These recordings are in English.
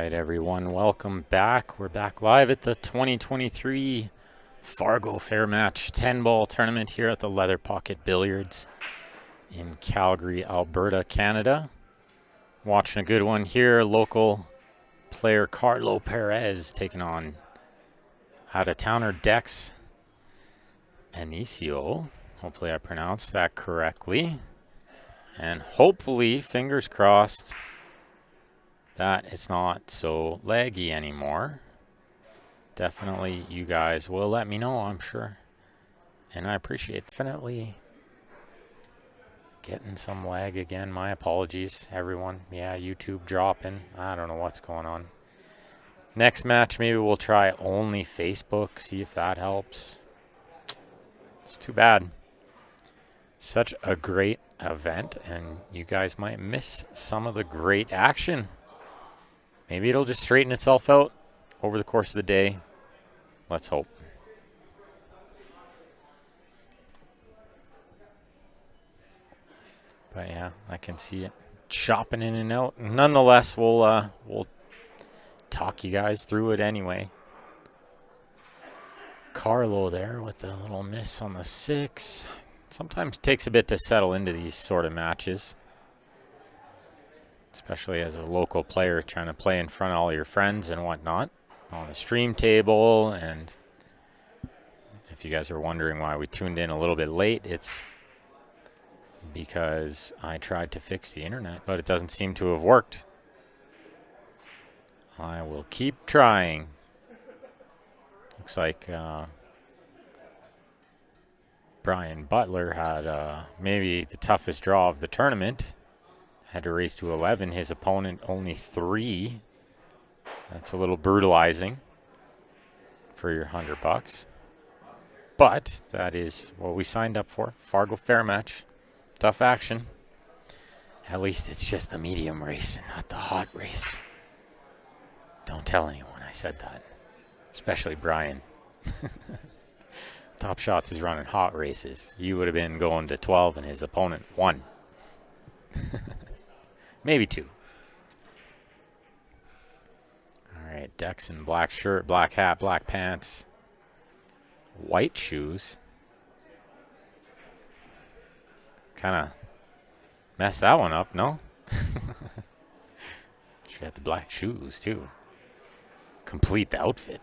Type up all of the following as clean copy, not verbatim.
right, everyone, welcome back. We're back live at the 2023 Fargo Fair Match 10-ball tournament here at the Leather Pocket Billiards in Calgary, Alberta, Canada. Watching a good one here, local player Carlo Perez taking on out-of-towner Dex Anicio. Hopefully I pronounced that correctly. And hopefully, fingers crossed, that it's not so laggy anymore. Definitely you guys will let me know, I'm sure. And I appreciate definitely getting some lag again. My apologies, everyone. Yeah, YouTube dropping. I don't know what's going on. Next match, maybe we'll try only Facebook, see if that helps. It's too bad. Such a great event, and you guys might miss some of the great action. Maybe it'll just straighten itself out over the course of the day. Let's hope. But yeah, I can see it chopping in and out. Nonetheless, we'll talk you guys through it anyway. Carlo there with the little miss on the 6. Sometimes takes a bit to settle into these sort of matches, especially as a local player trying to play in front of all your friends and whatnot on the stream table. And if you guys are wondering why we tuned in a little bit late, it's because I tried to fix the internet, but it doesn't seem to have worked. I will keep trying. Looks like Brian Butler had maybe the toughest draw of the tournament. Had to race to 11. His opponent only 3. That's a little brutalizing for your $100. But that is what we signed up for. Fargo Fair Match. Tough action. At least it's just the medium race and not the hot race. Don't tell anyone I said that. Especially Brian. Top Shots is running hot races. You would have been going to 12 and his opponent 1. Maybe 2. All right, Dex in black shirt, black hat, black pants, white shoes. Kind of messed that one up, no? She had the black shoes, too. Complete the outfit.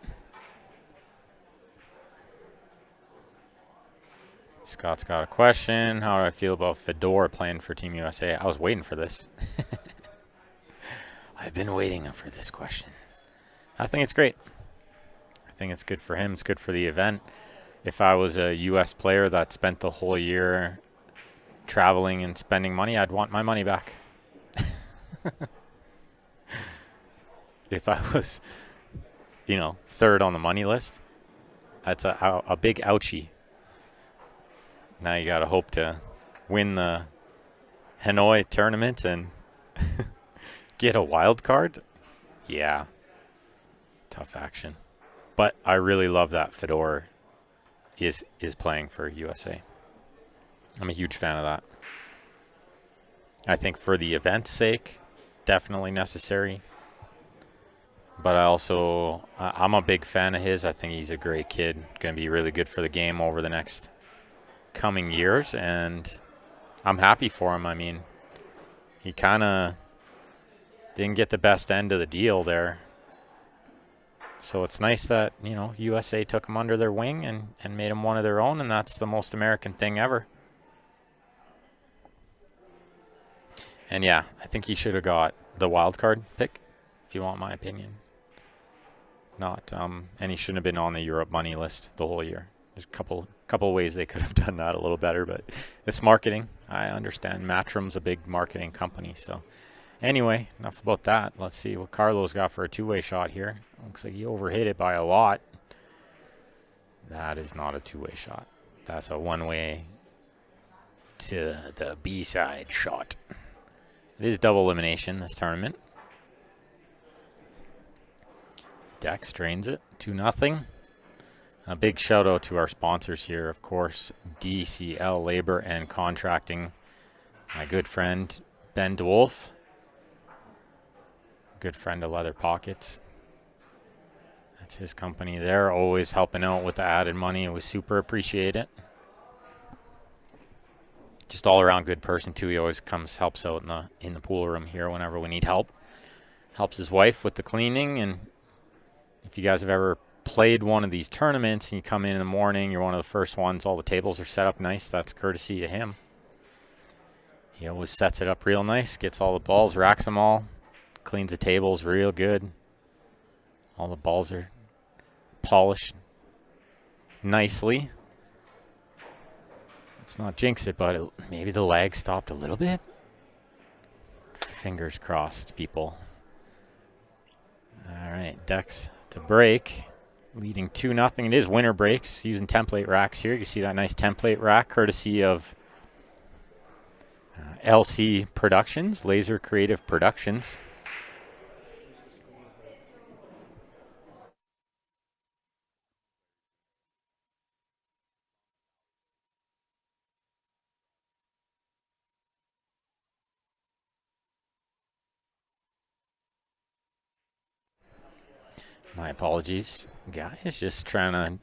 Scott's got a question. How do I feel about Fedor playing for Team USA? I was waiting for this. I've been waiting for this question. I think it's great. I think it's good for him. It's good for the event. If I was a U.S. player that spent the whole year traveling and spending money, I'd want my money back. If I was, third on the money list, that's a big ouchie. Now you got to hope to win the Hanoi tournament and get a wild card. Yeah. Tough action. But I really love that Fedor is playing for USA. I'm a huge fan of that. I think for the event's sake, definitely necessary. But I'm a big fan of his. I think he's a great kid. Going to be really good for the game over the next coming years, and I'm happy for him. I mean, he kind of didn't get the best end of the deal there. So it's nice that, USA took him under their wing and made him one of their own, and that's the most American thing ever. And yeah, I think he should have got the wild card pick, if you want my opinion. And he shouldn't have been on the Europe money list the whole year. There's a couple ways they could have done that a little better, but it's marketing. I understand. Matrim's a big marketing company. So anyway, enough about that. Let's see what Carlo's got for a two-way shot here. Looks like he overhit it by a lot. That is not a two-way shot. That's a one-way to the B-side shot. It is double elimination, this tournament. Dex drains it, 2-0. A big shout out to our sponsors here, of course, DCL Labor and Contracting. My good friend Ben DeWolf Good friend of Leather Pockets. That's his company. They're always helping out with the added money. We super appreciate it. Just all around good person too. He always helps out in the pool room here whenever we need help. Helps his wife with the cleaning. And if you guys have ever played one of these tournaments and you come in the morning, you're one of the first ones, all the tables are set up nice. That's courtesy of him. He always sets it up real nice, gets all the balls, racks them all, cleans the tables real good. All the balls are polished nicely. Let's not jinx it, but maybe the lag stopped a little bit. Fingers crossed, people. All right, decks to break, leading 2-0. It is winner breaks using template racks here. You see that nice template rack, courtesy of LC Productions, Laser Creative Productions. My apologies, guys. Just trying to.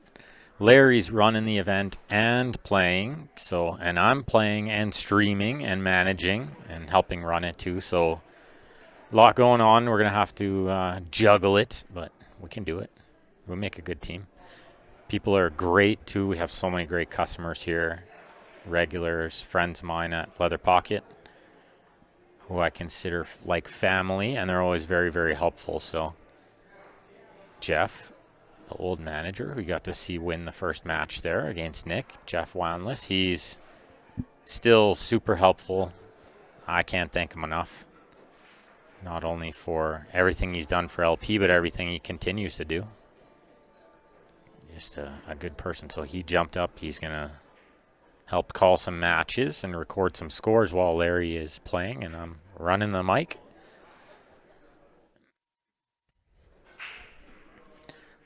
Larry's running the event and playing, and I'm playing and streaming and managing and helping run it too. So a lot going on. We're gonna have to juggle it, but we can do it. We'll make a good team. People are great too. We have so many great customers here, regulars, friends of mine at Leather Pocket, who I consider like family, and they're always very, very helpful. So Jeff, the old manager, we got to see win the first match there against Nick, Jeff Woundless. He's still super helpful. I can't thank him enough. Not only for everything he's done for LP, but everything he continues to do. Just a good person. So he jumped up. He's going to help call some matches and record some scores while Larry is playing, and I'm running the mic.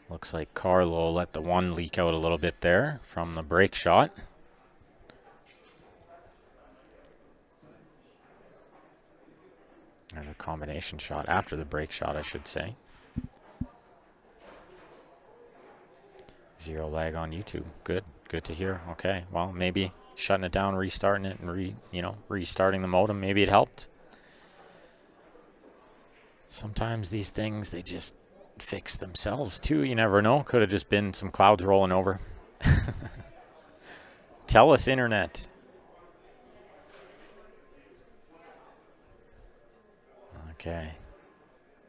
Looks like Carlo let the one leak out a little bit there from the break shot. Or the combination shot after the break shot, I should say. 0 lag on YouTube. Good to hear. Okay, well, maybe shutting it down, restarting it, and restarting the modem, maybe it helped. Sometimes these things, they just fix themselves too. You never know. Could have just been some clouds rolling over. Tell us, internet. Okay.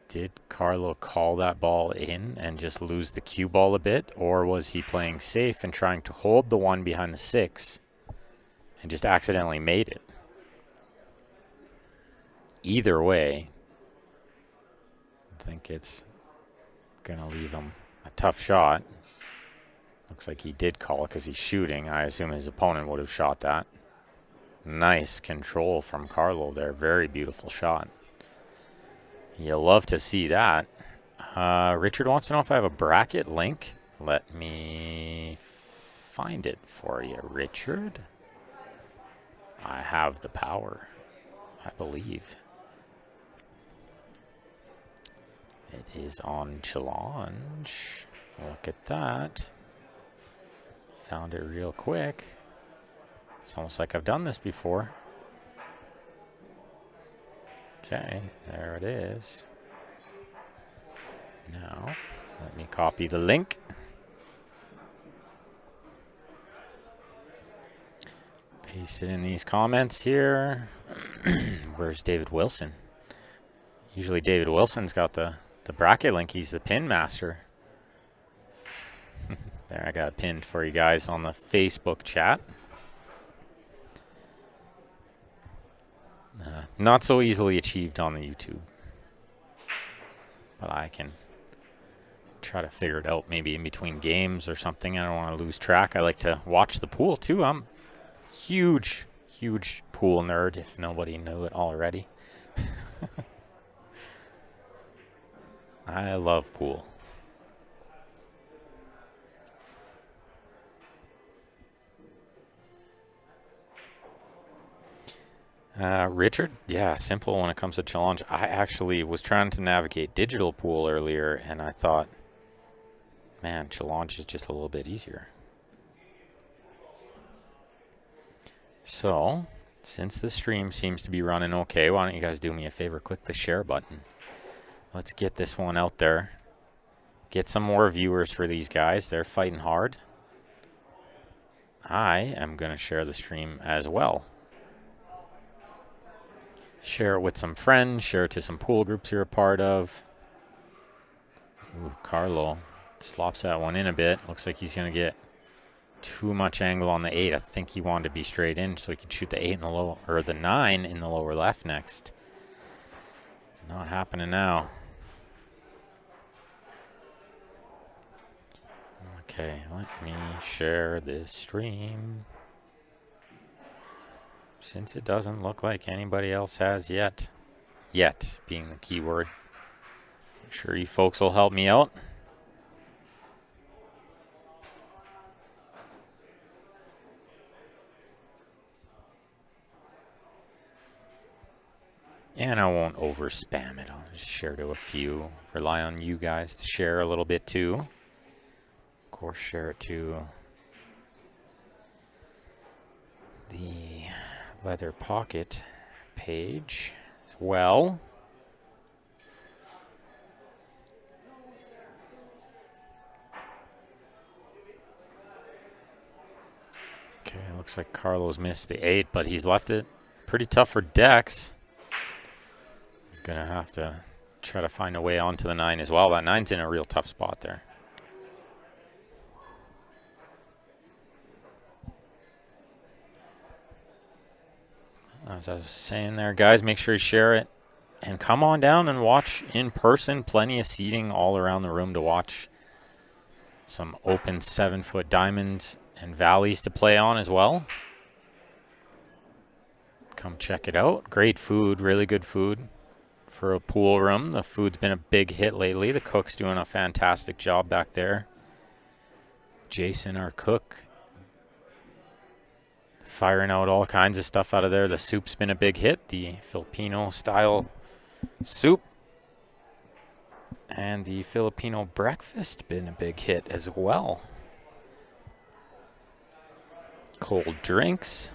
Did Carlo call that ball in and just lose the cue ball a bit, or was he playing safe and trying to hold the one behind the 6 and just accidentally made it? Either way, I think it's gonna leave him a tough shot. Looks like he did call it because he's shooting. I assume his opponent would have shot that. Nice control from Carlo there. Very beautiful shot. You'll love to see that. Richard wants to know if I have a bracket link. Let me find it for you, Richard. I have the power, I believe. It is on Challenge. Look at that. Found it real quick. It's almost like I've done this before. Okay, there it is. Now, let me copy the link. Paste it in these comments here. Where's David Wilson? Usually David Wilson's got the bracket link. He's the pin master. There, I got it pinned for you guys on the Facebook chat. Not so easily achieved on the YouTube. But I can try to figure it out maybe in between games or something. I don't want to lose track. I like to watch the pool too. I'm huge pool nerd if nobody knew it already. I love pool. Richard, yeah, simple when it comes to challenge. I actually was trying to navigate digital pool earlier, and I thought, man, challenge is just a little bit easier. So, since the stream seems to be running okay, why don't you guys do me a favor? Click the share button. Let's get this one out there. Get some more viewers for these guys. They're fighting hard. I am going to share the stream as well. Share it with some friends. Share it to some pool groups you're a part of. Ooh, Carlo slops that one in a bit. Looks like he's going to get too much angle on the 8. I think he wanted to be straight in so he could shoot the 8 in the low, or the 9 in the lower left next. Not happening now. Okay, let me share this stream. Since it doesn't look like anybody else has yet. Yet being the key word. I'm sure you folks will help me out. And I won't over spam it. I'll just share to a few. Rely on you guys to share a little bit too. Of course, share it to the leather pocket page as well. Okay, looks like Carlos missed the 8, but he's left it pretty tough for Dex. Gonna have to try to find a way onto the 9 as well. That 9's in a real tough spot there. As I was saying there, guys, make sure you share it. And come on down and watch in person. Plenty of seating all around the room to watch. Some open 7-foot diamonds and valleys to play on as well. Come check it out. Great food, really good food for a pool room. The food's been a big hit lately. The cook's doing a fantastic job back there. Jason, our cook, firing out all kinds of stuff out of there. The soup's been a big hit. The Filipino style soup and the Filipino breakfast been a big hit as well. Cold drinks.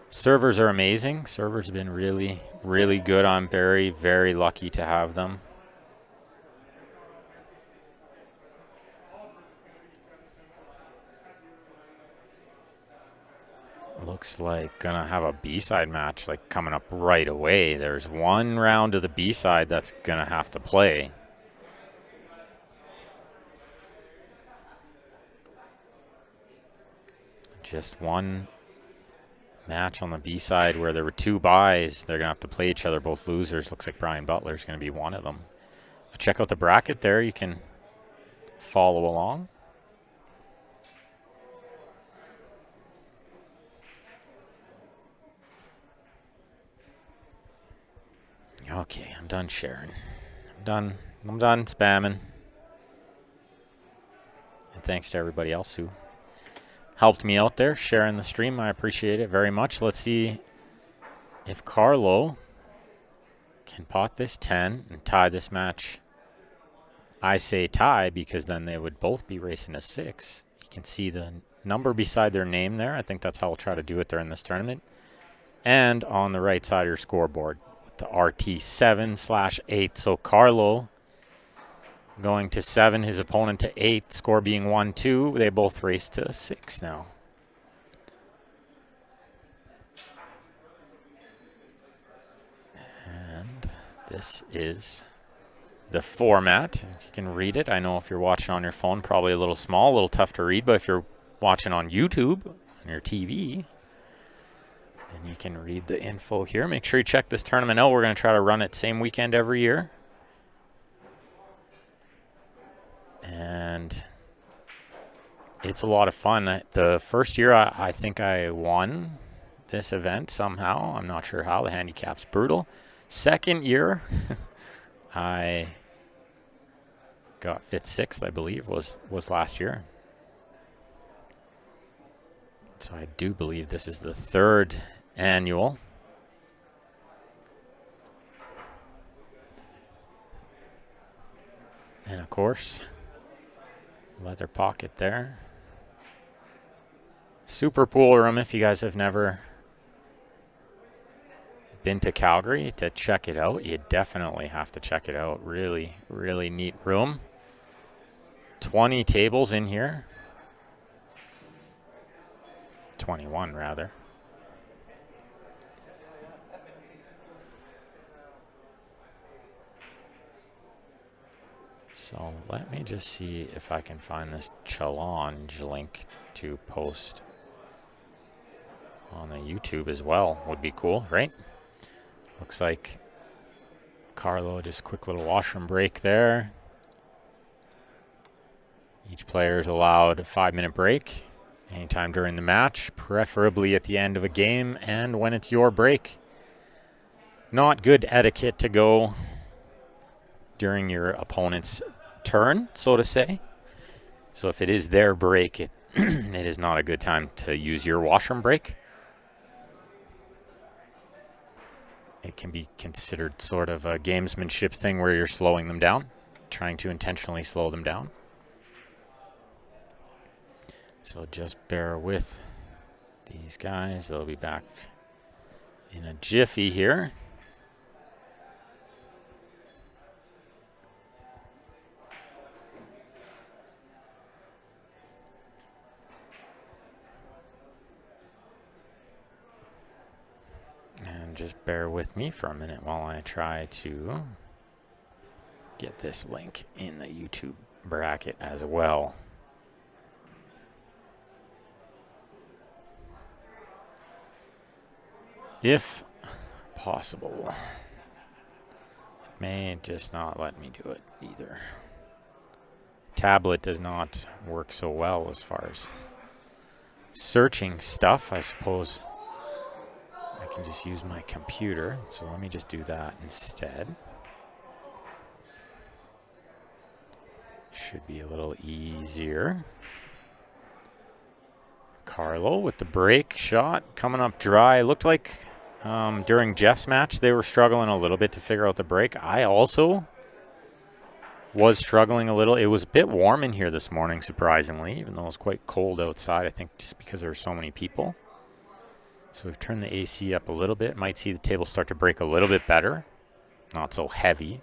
Servers are amazing. Servers have been really, really good. I'm very, very lucky to have them. Looks like gonna have a B-side match like coming up right away. There's one round of the B-side that's gonna have to play. Just one match on the B-side where there were 2 buys. They're gonna have to play each other, both losers. Looks like Brian Butler's gonna be one of them. Check out the bracket there. You can follow along. Okay, I'm done sharing. I'm done spamming. And thanks to everybody else who helped me out there sharing the stream. I appreciate it very much. Let's see if Carlo can pot this 10 and tie this match. I say tie because then they would both be racing a 6. You can see the number beside their name there. I think that's how I'll try to do it during this tournament. And on the right side of your scoreboard, the RT7/8. So Carlo going to 7, his opponent to 8, score being 1-2. They both race to 6 now. And this is the format. If you can read it. I know if you're watching on your phone, probably a little small, a little tough to read, but if you're watching on YouTube, on your TV, and you can read the info here. Make sure you check this tournament out. We're going to try to run it same weekend every year. And it's a lot of fun. The first year, I think I won this event somehow. I'm not sure how. The handicap's brutal. Second year, I got 5th, 6th, I believe, was last year. So I do believe this is the 3rd annual. And of course, leather pocket there. Super pool room if you guys have never been to Calgary to check it out. You definitely have to check it out. Really, really neat room. 20 tables in here. 21 rather. So let me just see if I can find this challenge link to post on the YouTube as well. Would be cool, right? Looks like Carlo, just quick little washroom break there. Each player is allowed a 5-minute break anytime during the match, preferably at the end of a game and when it's your break. Not good etiquette to go during your opponent's turn, so to say. So if it is their break, it is not a good time to use your washroom break. It can be considered sort of a gamesmanship thing where you're slowing them down, trying to intentionally slow them down. So just bear with these guys. They'll be back in a jiffy here. And just bear with me for a minute while I try to get this link in the YouTube bracket as well. If possible. It may just not let me do it either. Tablet does not work so well as far as searching stuff. I suppose I can just use my computer. So let me just do that instead. Should be a little easier. Carlo with the break shot coming up dry. Looked like during Jeff's match they were struggling a little bit to figure out the break. I also was struggling a little. It was a bit warm in here this morning, surprisingly, even though it was quite cold outside, I think just because there were so many people. So we've turned the AC up a little bit. Might see the table start to break a little bit better. Not so heavy.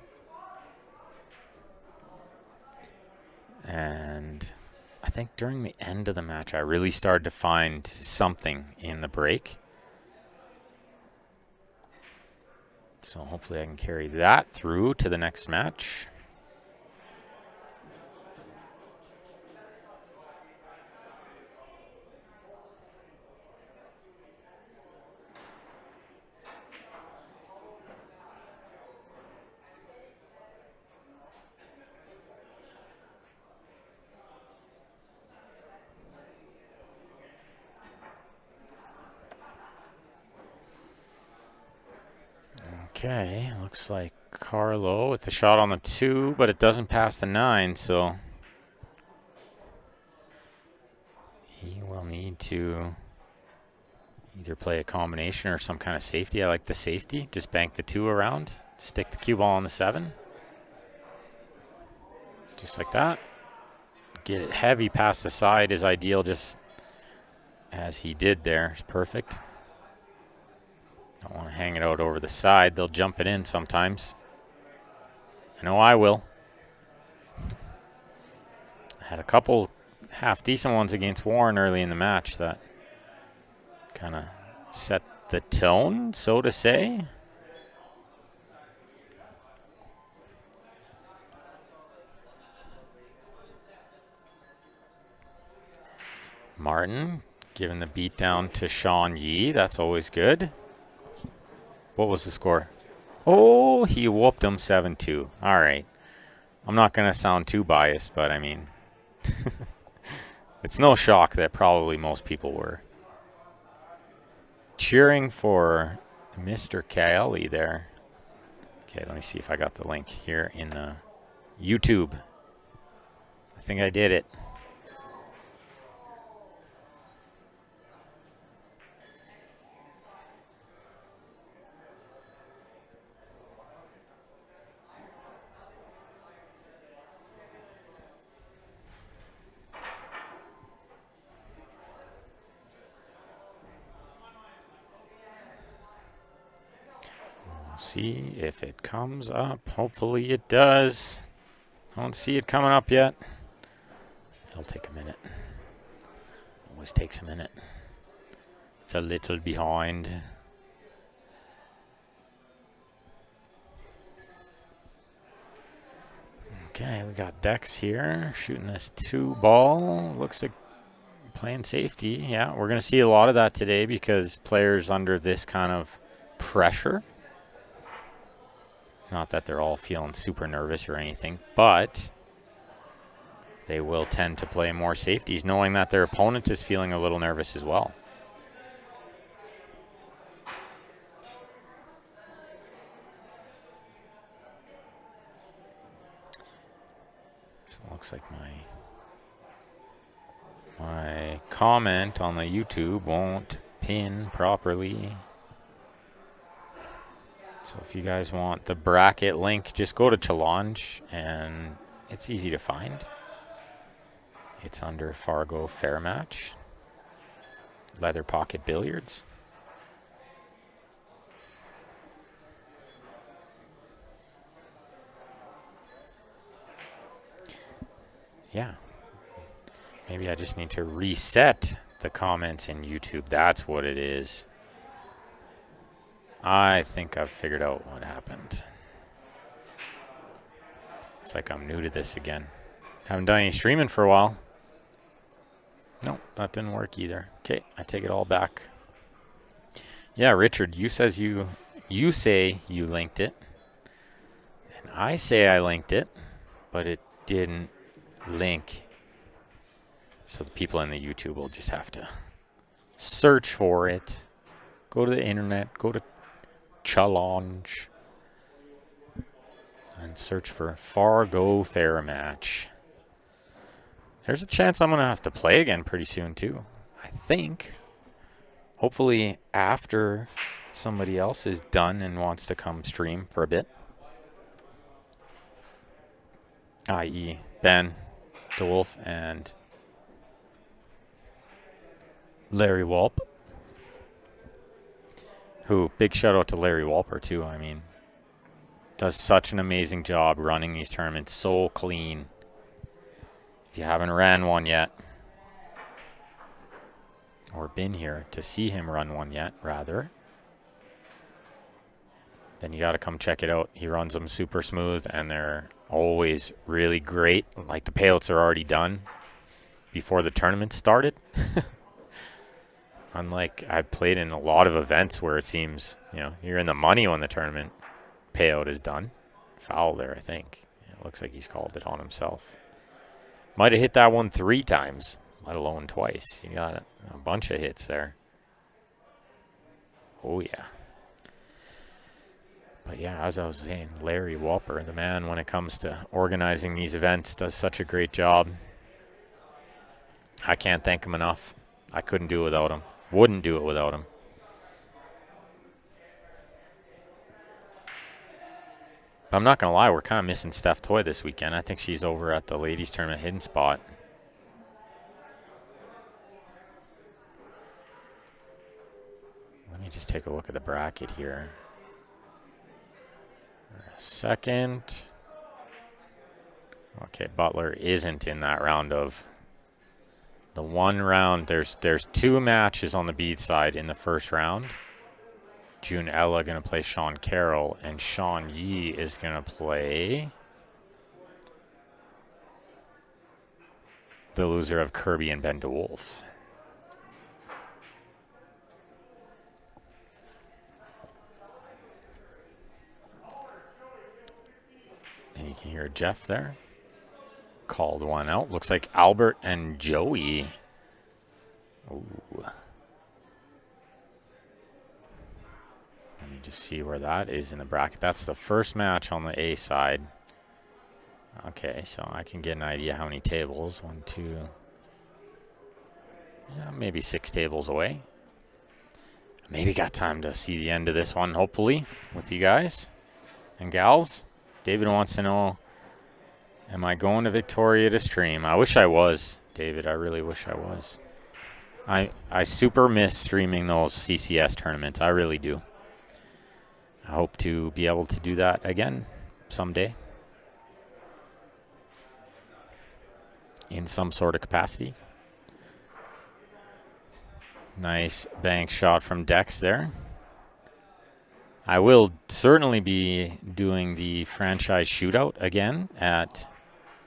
And I think during the end of the match, I really started to find something in the break. So hopefully I can carry that through to the next match. Okay, looks like Carlo with the shot on the 2, but it doesn't pass the 9, so he will need to either play a combination or some kind of safety. I like the safety. Just bank the 2 around, stick the cue ball on the 7. Just like that. Get it heavy past the side is ideal, just as he did there. It's perfect. Don't want to hang it out over the side. They'll jump it in sometimes. I know I will. I had a couple half-decent ones against Warren early in the match that kind of set the tone, so to say. Martin giving the beat down to Sean Yee. That's always good. What was the score? Oh, he whooped him 7-2. All right. I'm not going to sound too biased, but I mean, it's no shock that probably most people were cheering for Mr. Kelly there. Okay, let me see if I got the link here in the YouTube. I think I did it. We'll see if it comes up. Hopefully it does. I don't see it coming up yet. It'll take a minute. Always takes a minute. It's a little behind. Okay, we got Dex here shooting this 2-ball. Looks like playing safety. Yeah, we're going to see a lot of that today because players under this kind of pressure. Not that they're all feeling super nervous or anything, but they will tend to play more safeties knowing that their opponent is feeling a little nervous as well. So it looks like my comment on the YouTube won't pin properly. So if you guys want the bracket link, just go to Challenge, and it's easy to find. It's under Fargo Fair Match, Leather Pocket Billiards. Yeah. Maybe I just need to reset the comments in YouTube. That's what it is. I think I've figured out what happened. It's like I'm new to this again. Haven't done any streaming for a while. Nope, that didn't work either. Okay, I take it all back. Yeah, Richard, you say you linked it. And I say I linked it, but it didn't link. So the people in the YouTube will just have to search for it. Go to the internet, go to Challenge, and search for Fargo Fair Match. There's a chance I'm going to have to play again pretty soon too, I think. Hopefully after somebody else is done and wants to come stream for a bit. I.e. Ben, DeWolf, and Larry Walp. Who, big shout out to Larry Walper too. I mean, does such an amazing job running these tournaments, so clean. If you haven't ran one yet, or been here to see him run one yet, rather, then you got to come check it out. He runs them super smooth, and they're always really great. Like the payouts are already done before the tournament started. Unlike I've played in a lot of events where it seems, you're in the money when the tournament payout is done. Foul there, I think. It looks like he's called it on himself. Might have hit that one 3 times, let alone twice. You got a bunch of hits there. Oh, yeah. But, yeah, as I was saying, Larry Walper, the man when it comes to organizing these events, does such a great job. I can't thank him enough. I couldn't do it without him. Wouldn't do it without him. But I'm not going to lie, we're kind of missing Steph Toy this weekend. I think she's over at the ladies tournament hidden spot. Let me just take a look at the bracket here. For a second. Okay, Butler isn't in that round of... The one round, there's 2 matches on the bead side in the first round. June Ella going to play Sean Carroll, and Sean Yee is going to play the loser of Kirby and Ben DeWolf. And you can hear Jeff there. Called one out. Looks like Albert and Joey. Ooh. Let me just see where that is in the bracket. That's the first match on the A side. Okay, so I can get an idea how many tables. 1, 2. Yeah, maybe 6 tables away. Maybe got time to see the end of this one, hopefully, with you guys and gals. David wants to know, am I going to Victoria to stream? I wish I was, David. I really wish I was. I super miss streaming those CCS tournaments. I really do. I hope to be able to do that again someday in some sort of capacity. Nice bank shot from Dex there. I will certainly be doing the franchise shootout again at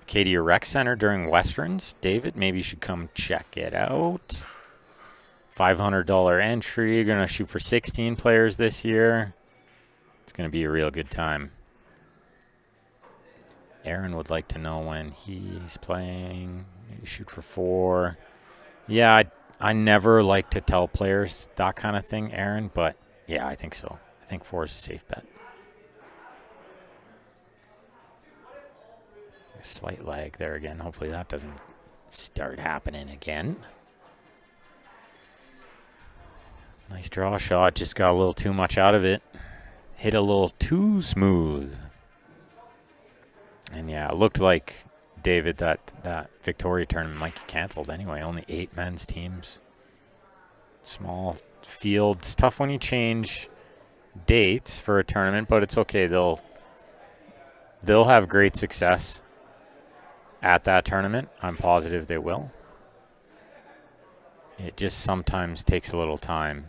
Acadia Rec Center during Westerns. David, maybe you should come check it out. $500 entry. Going to shoot for 16 players this year. It's going to be a real good time. Aaron would like to know when he's playing. Maybe shoot for 4. Yeah, I never like to tell players that kind of thing, Aaron, but yeah, I think so. I think 4 is a safe bet. A slight lag there again. Hopefully that doesn't start happening again. Nice draw shot. Just got a little too much out of it. Hit a little too smooth. And yeah, it looked like, David, that Victoria tournament might get canceled anyway. Only 8 men's teams. Small field. It's tough when you change dates for a tournament, but it's okay. They'll have great success at that tournament. I'm positive they will. It just sometimes takes a little time.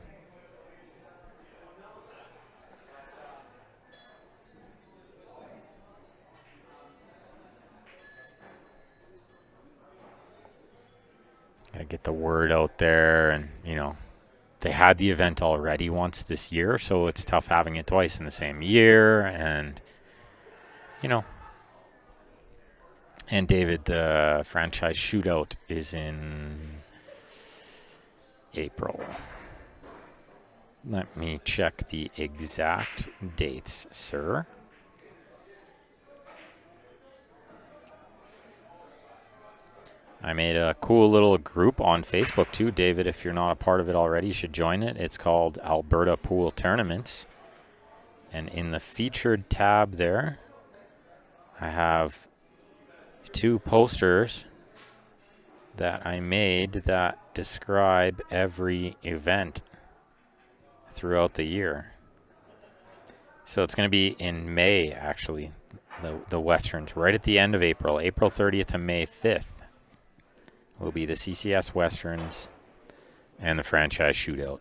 Gotta get the word out there, and they had the event already once this year, so it's tough having it twice in the same year. And, and David, the franchise shootout is in April. Let me check the exact dates, sir. I made a cool little group on Facebook too, David. If you're not a part of it already, you should join it. It's called Alberta Pool Tournaments. And in the featured tab there, I have 2 posters that I made that describe every event throughout the year. So it's going to be in May, actually, the Westerns, right at the end of April, April 30th to May 5th. Will be the CCS Westerns and the franchise shootout.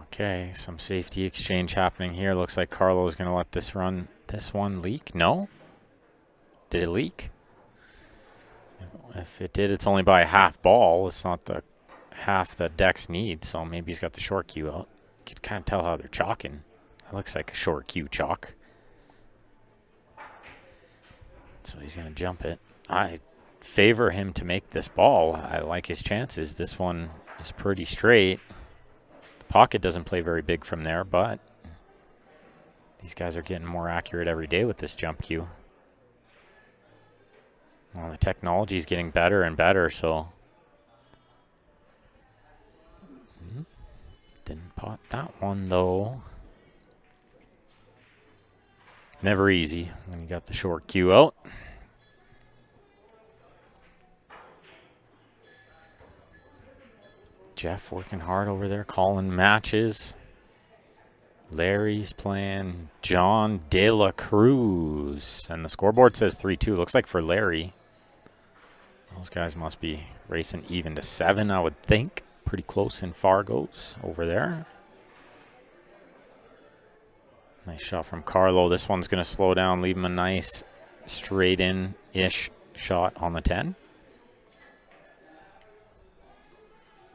Okay, some safety exchange happening here. Looks like Carlo is going to let this one leak. No? Did it leak? If it did, it's only by a half ball. It's not the half that Dex needs, so maybe he's got the short cue out. You can kind of tell how they're chalking. It looks like a short cue chalk. So he's going to jump it. I favor him to make this ball. I like his chances. This one is pretty straight. The pocket doesn't play very big from there, but these guys are getting more accurate every day with this jump cue. Well, the technology is getting better and better, so didn't pot that one, though. Never easy when you got the short cue out. Jeff working hard over there, calling matches. Larry's playing John De La Cruz. And the scoreboard says 3-2. Looks like for Larry. Those guys must be racing even to 7, I would think. Pretty close in Fargo's over there. Nice shot from Carlo. This one's going to slow down, leave him a nice straight in-ish shot on the 10.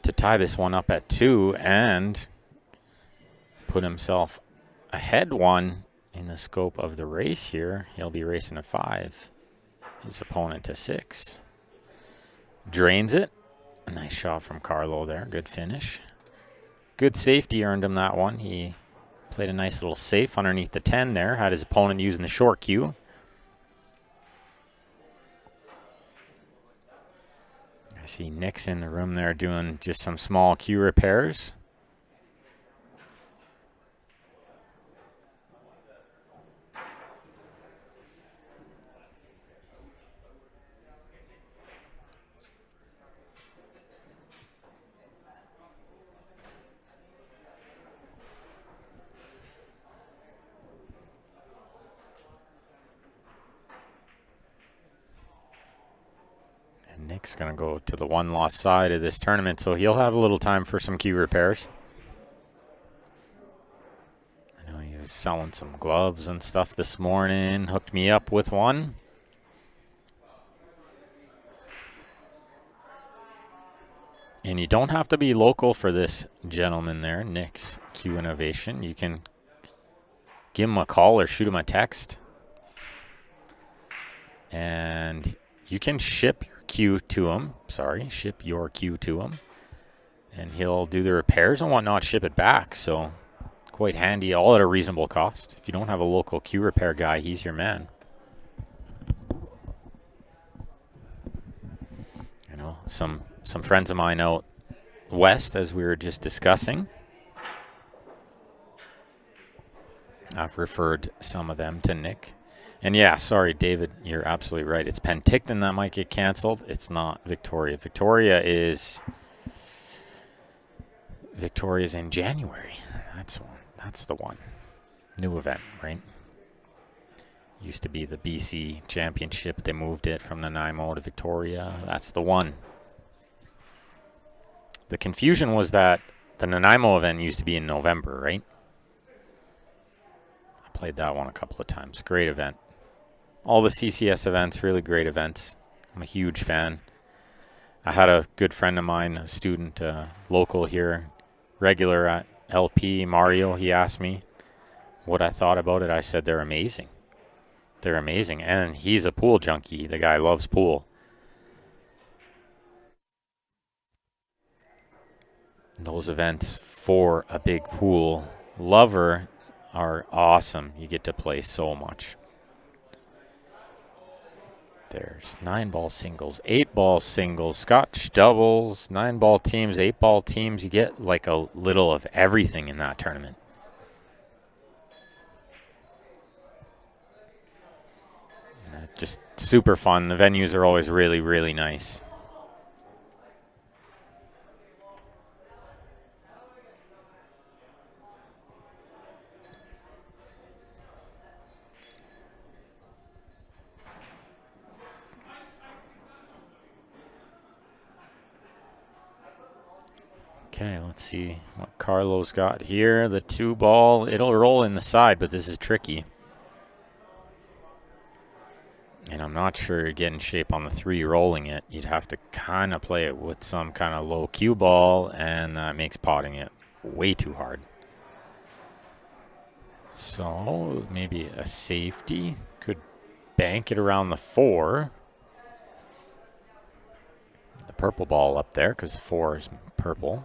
To tie this one up at 2 and put himself ahead 1 in the scope of the race here. He'll be racing a 5. His opponent to 6. Drains it. A nice shot from Carlo there. Good finish. Good safety earned him that one. He played a nice little safe underneath the 10 there. Had his opponent using the short cue. I see Nick's in the room there doing just some small cue repairs. Nick's going to go to the one-loss side of this tournament, so he'll have a little time for some cue repairs. I know he was selling some gloves and stuff this morning. Hooked me up with one. And you don't have to be local for this gentleman there, Nick's Cue Innovation. You can give him a call or shoot him a text. And you can ship your cue to him. Ship your cue to him. And he'll do the repairs and whatnot, ship it back. So quite handy, all at a reasonable cost. If you don't have a local cue repair guy, he's your man. You know, some friends of mine out west, as we were just discussing, I've referred some of them to Nick. And yeah, sorry, David, you're absolutely right. It's Penticton that might get canceled. It's not Victoria. Victoria's in January. That's the one. New event, right? Used to be the BC Championship. They moved it from Nanaimo to Victoria. That's the one. The confusion was that the Nanaimo event used to be in November, right? I played that one a couple of times. Great event. All the CCS events, really great events. I'm a huge fan. I had a good friend of mine, a student, local here, regular at LP, Mario. He asked me what I thought about it. I said they're amazing. They're amazing. And he's a pool junkie. The guy loves pool. Those events for a big pool lover are awesome. You get to play so much. There's 9-ball singles, 8-ball singles, Scotch doubles, 9-ball teams, 8-ball teams. You get like a little of everything in that tournament. Just super fun. The venues are always really, really nice. Okay, let's see what Carlo's got here. The 2-ball, it'll roll in the side, but this is tricky. And I'm not sure you're getting shape on the 3 rolling it. You'd have to kind of play it with some kind of low cue ball, and that makes potting it way too hard. So maybe a safety. Could bank it around the 4. The purple ball up there, because 4 is purple.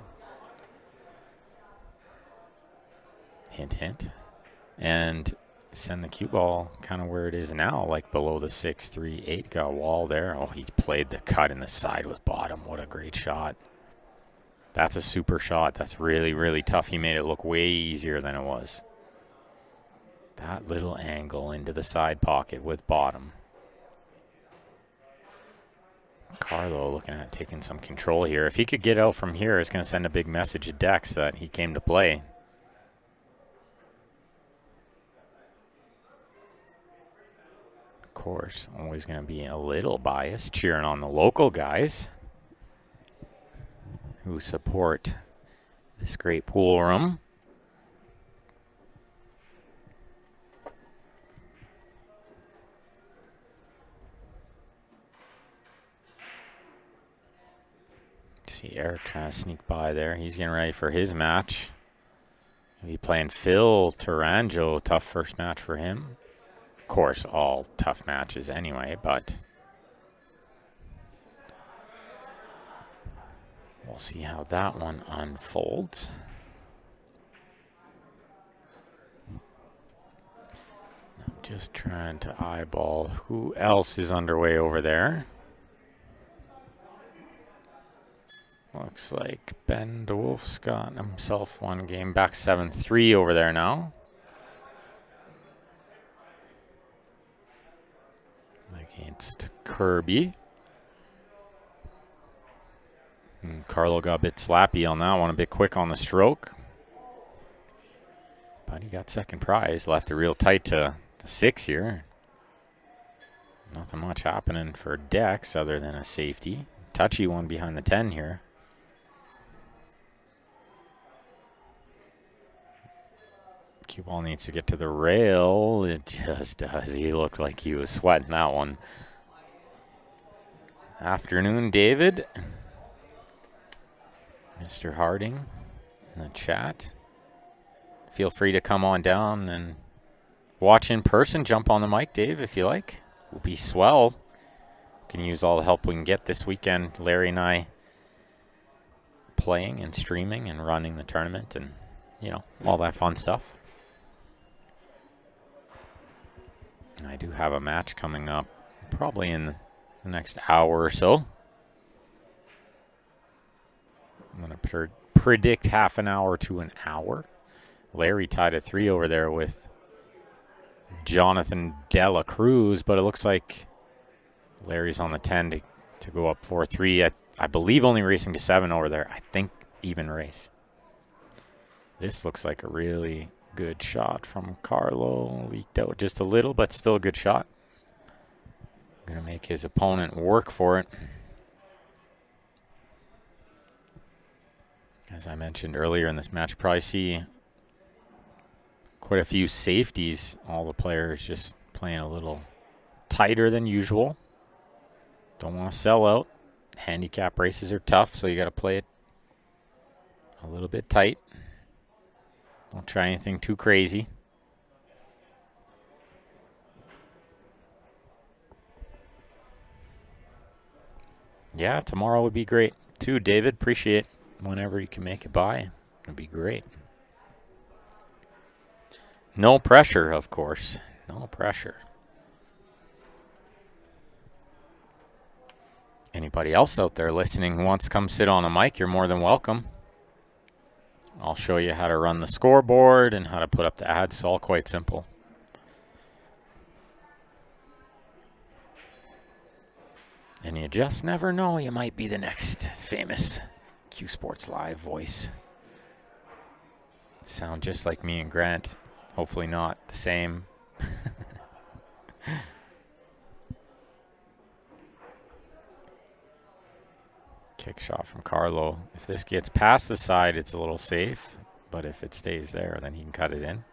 Hint, hint. And send the cue ball kind of where it is now, like below the 6, 3, 8. Got a wall there. Oh, he played the cut in the side with bottom. What a great shot. That's a super shot. That's really, really tough. He made it look way easier than it was. That little angle into the side pocket with bottom. Carlo looking at taking some control here. If he could get out from here, it's going to send a big message to Dex that he came to play. Of course, always going to be a little biased, cheering on the local guys who support this great pool room. See Eric trying to sneak by there. He's getting ready for his match. He'll be playing Phil Taranjo. Tough first match for him. Of course, all tough matches anyway, but we'll see how that one unfolds. I'm just trying to eyeball who else is underway over there. Looks like Ben DeWolf's got himself one game back 7-3 over there now. Against Kirby. And Carlo got a bit slappy on that one, a bit quick on the stroke. But he got second prize. Left it real tight to the 6 here. Nothing much happening for Dex other than a safety. touchy one behind the 10 here. Cue ball needs to get to the rail. It just does. He looked like he was sweating that one. Afternoon, David. Mr. Harding in the chat. Feel free to come on down and watch in person. Jump on the mic, Dave, if you like. It will be swell. Can use all the help we can get this weekend. Larry and I playing and streaming and running the tournament and, you know, all that fun stuff. I do have a match coming up probably in the next hour or so. I'm going to predict half an hour to an hour. Larry tied at 3 over there with Jonathan Dela Cruz, but it looks like Larry's on the 10 to go up 4-3. I believe only racing to 7 over there. I think even race. This looks like a really good shot from Carlo. Leaked out just a little, but still a good shot. Going to make his opponent work for it. As I mentioned earlier in this match, probably see quite a few safeties. All the players just playing a little tighter than usual. Don't want to sell out. Handicap races are tough, so you got to play it a little bit tight. Don't try anything too crazy. Yeah, tomorrow would be great too, David. Appreciate whenever you can make it by. It'd be great. No pressure, of course. No pressure. Anybody else out there listening who wants to come sit on a mic, you're more than welcome. I'll show you how to run the scoreboard and how to put up the ads. It's all quite simple. And you just never know. You might be the next famous Q Sports Live voice. Sound just like me and Grant. Hopefully not the same. Kick shot from Carlo. If this gets past the side, it's a little safe. But if it stays there, then he can cut it in.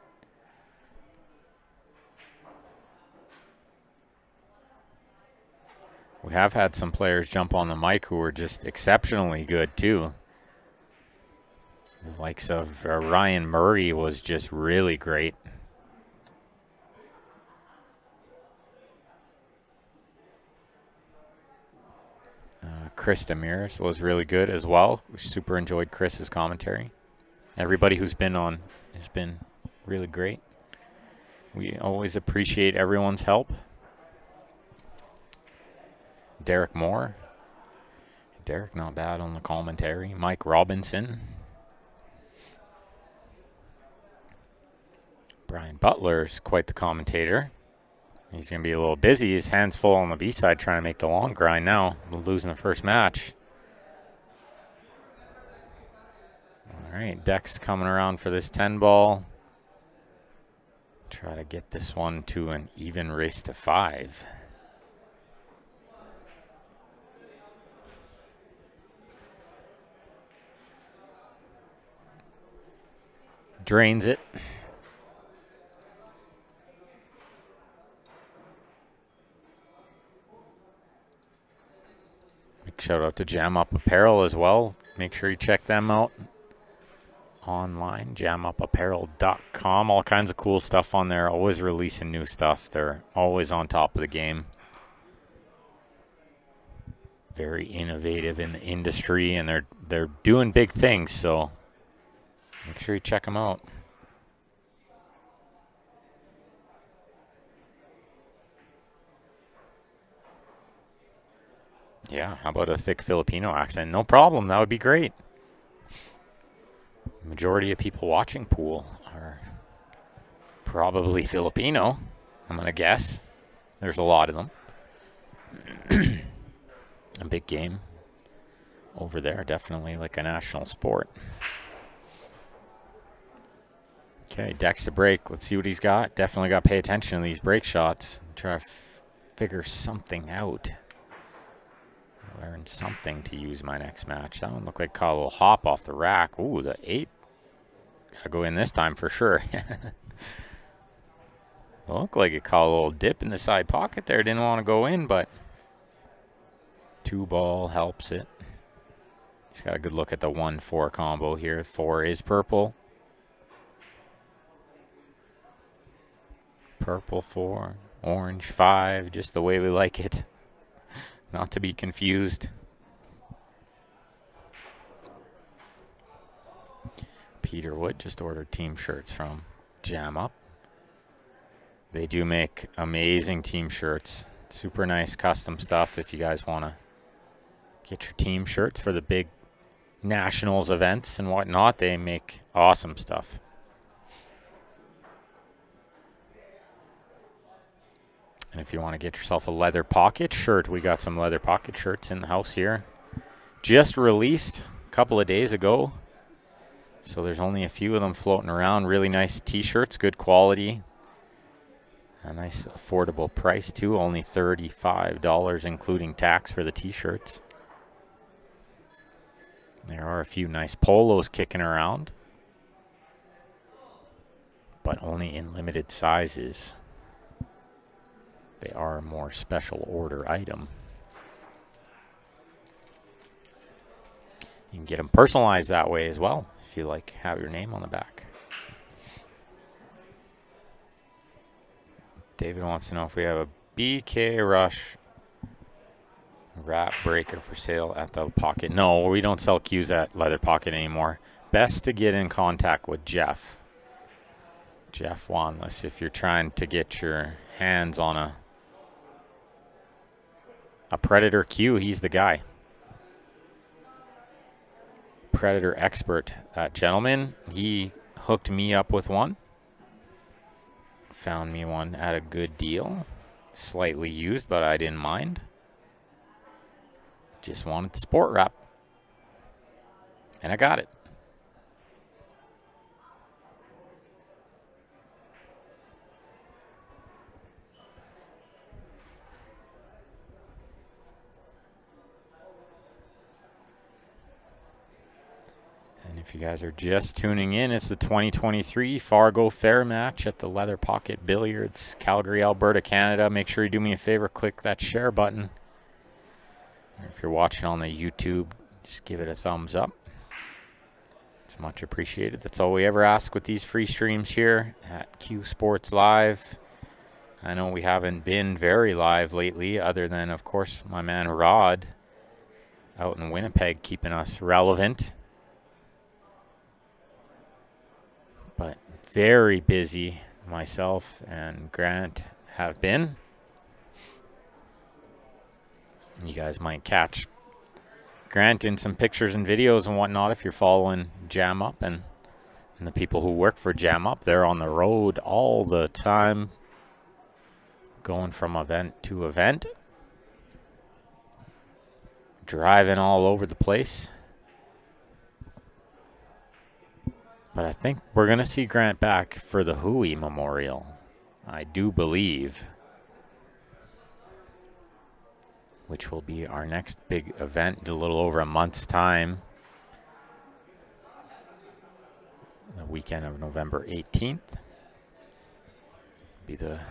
We have had some players jump on the mic who were just exceptionally good, too. The likes of Ryan Murray was just really great. Chris Demirs was really good as well. We super enjoyed Chris's commentary. Everybody who's been on has been really great. We always appreciate everyone's help. Derek Moore. Derek not bad on the commentary. Mike Robinson. Brian Butler's quite the commentator. He's going to be a little busy. His hands full on the B-side trying to make the long grind now. Losing the first match. All right, Dex coming around for this 10 ball. Try to get this one to an even race to 5. Drains it. Big shout out to Jam Up Apparel as well. Make sure you check them out online, jamupapparel.com. All kinds of cool stuff on there. Always releasing new stuff. They're always on top of the game. Very innovative in the industry, and they're doing big things, so make sure you check them out. Yeah, how about a thick Filipino accent? No problem, that would be great. Majority of people watching pool are probably Filipino, I'm going to guess. There's a lot of them. A big game over there, definitely like a national sport. Okay, Dex to break. Let's see what he's got. Definitely got to pay attention to these break shots. Try to figure something out. Learn something to use my next match. That one looked like caught a little hop off the rack. Ooh, the 8. Gotta go in this time for sure. Looked like it caught a little dip in the side pocket there. Didn't want to go in, but 2 ball helps it. He's got a good look at the 1-4 combo here. 4 is purple. Purple 4, orange 5, just the way we like it. Not to be confused. Peter Wood just ordered team shirts from Jam Up. They do make amazing team shirts. Super nice custom stuff if you guys want to get your team shirts for the big nationals events and whatnot. They make awesome stuff. And if you want to get yourself a leather pocket shirt, we got some leather pocket shirts in the house here. Just released a couple of days ago. So there's only a few of them floating around. Really nice t-shirts, good quality. A nice affordable price too, only $35 including tax for the t-shirts. There are a few nice polos kicking around, but only in limited sizes. They are a more special order item. You can get them personalized that way as well, if you like have your name on the back. David wants to know if we have a BK Rush wrap breaker for sale at the Pocket. No, we don't sell cues at Leather Pocket anymore. Best to get in contact with Jeff. Jeff Wanless, if you're trying to get your hands on a Predator cue, he's the guy. Predator expert. That gentleman, he hooked me up with one. Found me one at a good deal. Slightly used, but I didn't mind. Just wanted the sport wrap. And I got it. And if you guys are just tuning in, it's the 2023 Fargo Fair match at the Leather Pocket Billiards, Calgary, Alberta, Canada. Make sure you do me a favor, click that share button. If you're watching on the YouTube, just give it a thumbs up. It's much appreciated. That's all we ever ask with these free streams here at Q Sports Live. I know we haven't been very live lately, other than, of course, my man Rod out in Winnipeg keeping us relevant. But very busy, myself and Grant have been. You guys might catch Grant in some pictures and videos and whatnot if you're following Jam Up. And the people who work for Jam Up, they're on the road all the time, going from event to event, driving all over the place. But I think we're going to see Grant back for the Hui Memorial. I do believe. Which will be our next big event in a little over a month's time. The weekend of November 18th. Be the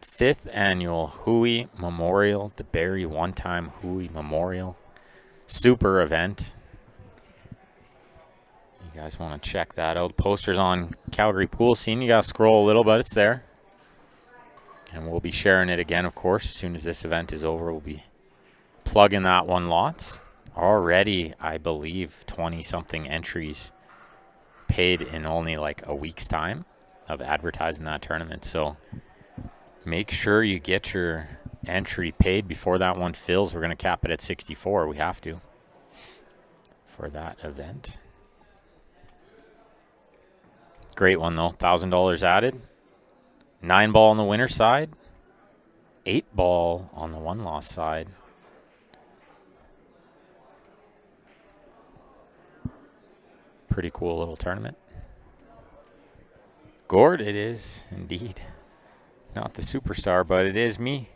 5th annual Hui Memorial, the Barrie One-Time Hui Memorial. Super event. You guys want to check that out. Posters on Calgary Pool Scene. You got to scroll a little, but it's there. And we'll be sharing it again, of course, as soon as this event is over. We'll be plugging that one lots. Already, I believe, 20-something entries paid in only like a week's time of advertising that tournament. So make sure you get your entry paid before that one fills. We're going to cap it at 64. We have to for that event. Great one, though. $1,000 added. 9-ball on the winner side. 8-ball on the one-loss side. Pretty cool little tournament. Gord, it is indeed. Not the superstar, but it is me.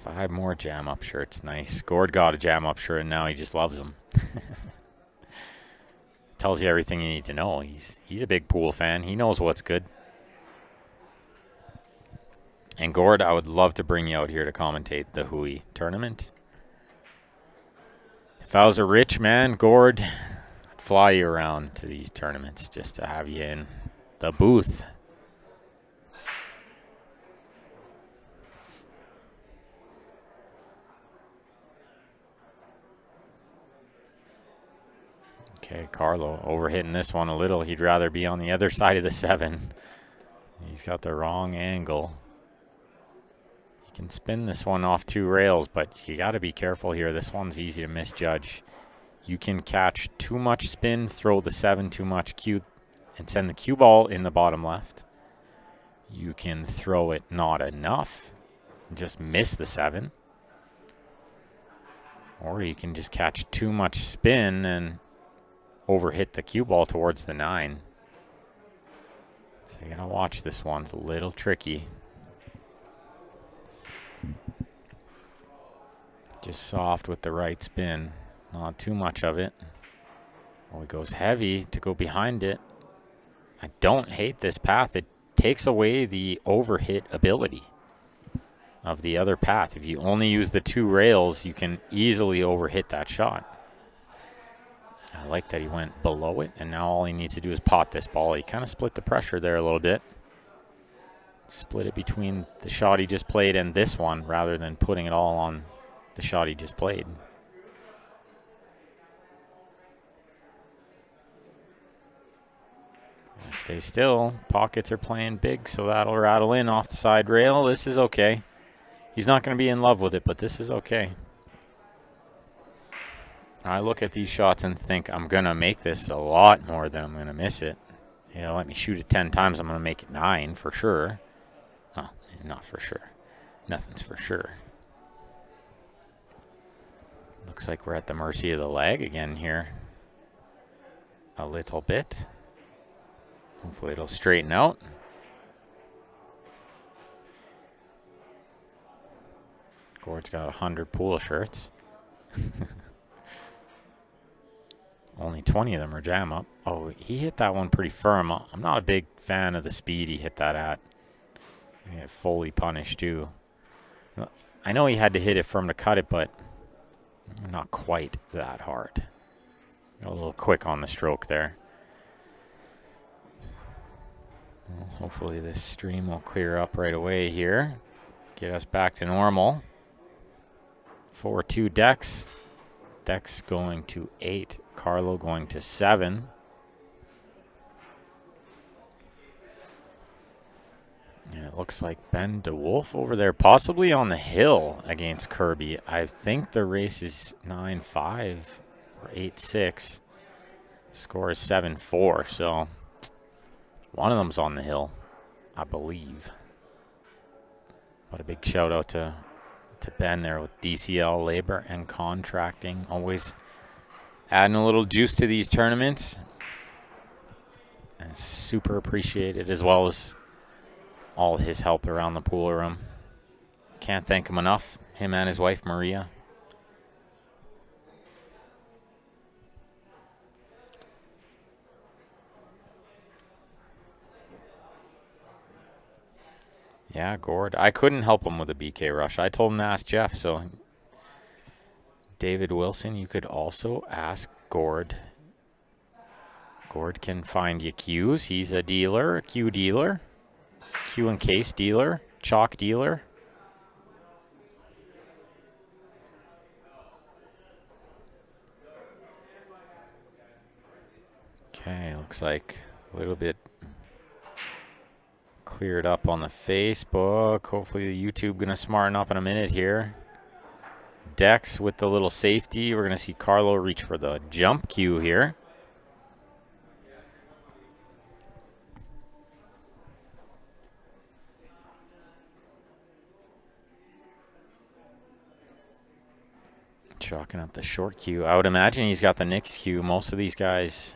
5 more jam-up shirts. Nice. Gord got a jam-up shirt, and now he just loves them. Tells you everything you need to know. He's a big pool fan. He knows what's good. And Gord, I would love to bring you out here to commentate the Hui tournament. If I was a rich man, Gord, I'd fly you around to these tournaments just to have you in the booth. Okay, Carlo overhitting this one a little. He'd rather be on the other side of the 7. He's got the wrong angle. He can spin this one off 2 rails, but you got to be careful here. This one's easy to misjudge. You can catch too much spin, throw the 7 too much cue, and send the cue ball in the bottom left. You can throw it not enough and just miss the 7. Or you can just catch too much spin and overhit the cue ball towards the 9. So you gotta watch this one. It's a little tricky. Just soft with the right spin. Not too much of it. Oh, he goes heavy to go behind it. I don't hate this path. It takes away the overhit ability of the other path. If you only use the 2 rails, you can easily overhit that shot. I like that he went below it, and now all he needs to do is pot this ball. He kind of split the pressure there a little bit. Split it between the shot he just played and this one, rather than putting it all on the shot he just played. Stay still. Pockets are playing big, so that'll rattle in off the side rail. This is okay. He's not going to be in love with it, but this is okay. I look at these shots and think I'm going to make this a lot more than I'm going to miss it. Let me shoot it 10 times. I'm going to make it 9 for sure. Oh, not for sure. Nothing's for sure. Looks like we're at the mercy of the lag again here. A little bit. Hopefully it'll straighten out. Gord's got 100 pool shirts. Only 20 of them are jam up. Oh, he hit that one pretty firm. I'm not a big fan of the speed he hit that at. He got fully punished too. I know he had to hit it firm to cut it, but not quite that hard. A little quick on the stroke there. Well, hopefully this stream will clear up right away here. Get us back to normal. 4-2 Dex. Dex going to 8. Carlo going to 7. And it looks like Ben DeWolf over there, possibly on the hill against Kirby. I think the race is 9-5 or 8-6. Score is 7-4, so one of them's on the hill, I believe. But a big shout out to Ben there with DCL Labor and Contracting. Always adding a little juice to these tournaments. And super appreciated, as well as all his help around the pool room. Can't thank him enough, him and his wife Maria. Yeah, Gord. I couldn't help him with a BK rush. I told him to ask Jeff, so David Wilson, you could also ask Gord. Gord can find you cues. He's a dealer, a cue dealer, cue and case dealer, chalk dealer. Okay, looks like a little bit cleared up on the Facebook. Hopefully the YouTube gonna smarten up in a minute here. Dex with the little safety. We're gonna see Carlo reach for the jump cue here. Chalking up the short cue. I would imagine he's got the Knicks cue. Most of these guys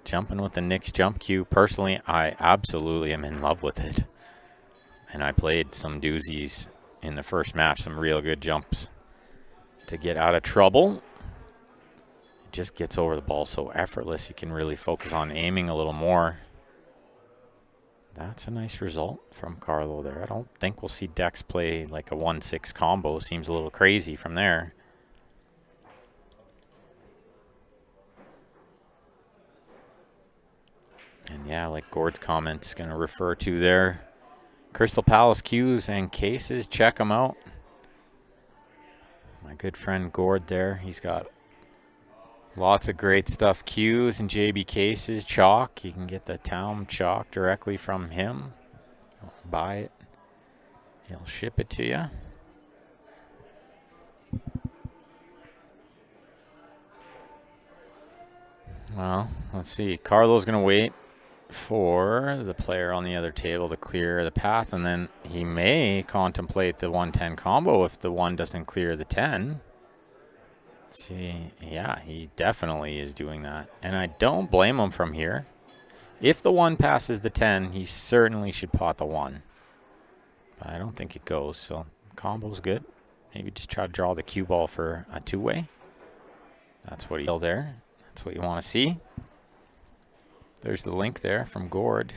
jumping with the Knicks jump cue. Personally, I absolutely am in love with it. And I played some doozies in the first match. Some real good jumps to get out of trouble. It just gets over the ball so effortless. You can really focus on aiming a little more. That's a nice result from Carlo there. I don't think we'll see Dex play like a 1-6 combo. Seems a little crazy from there. And yeah, like Gord's comments going to refer to there. Crystal Palace cues and cases. Check them out. My good friend Gord there. He's got lots of great stuff. Cues and JB cases. Chalk. You can get the town chalk directly from him. Buy it. He'll ship it to you. Well, let's see. Carlo's going to wait for the player on the other table to clear the path, and then he may contemplate the 1-10 combo if the 1 doesn't clear the 10. See, yeah, he definitely is doing that, and I don't blame him from here. If the 1 passes the 10, he certainly should pot the 1, but I don't think it goes, so combo's good. Maybe just try to draw the cue ball for a 2-way. That's what he'll there. That's what you want to see. There's the link there from Gord.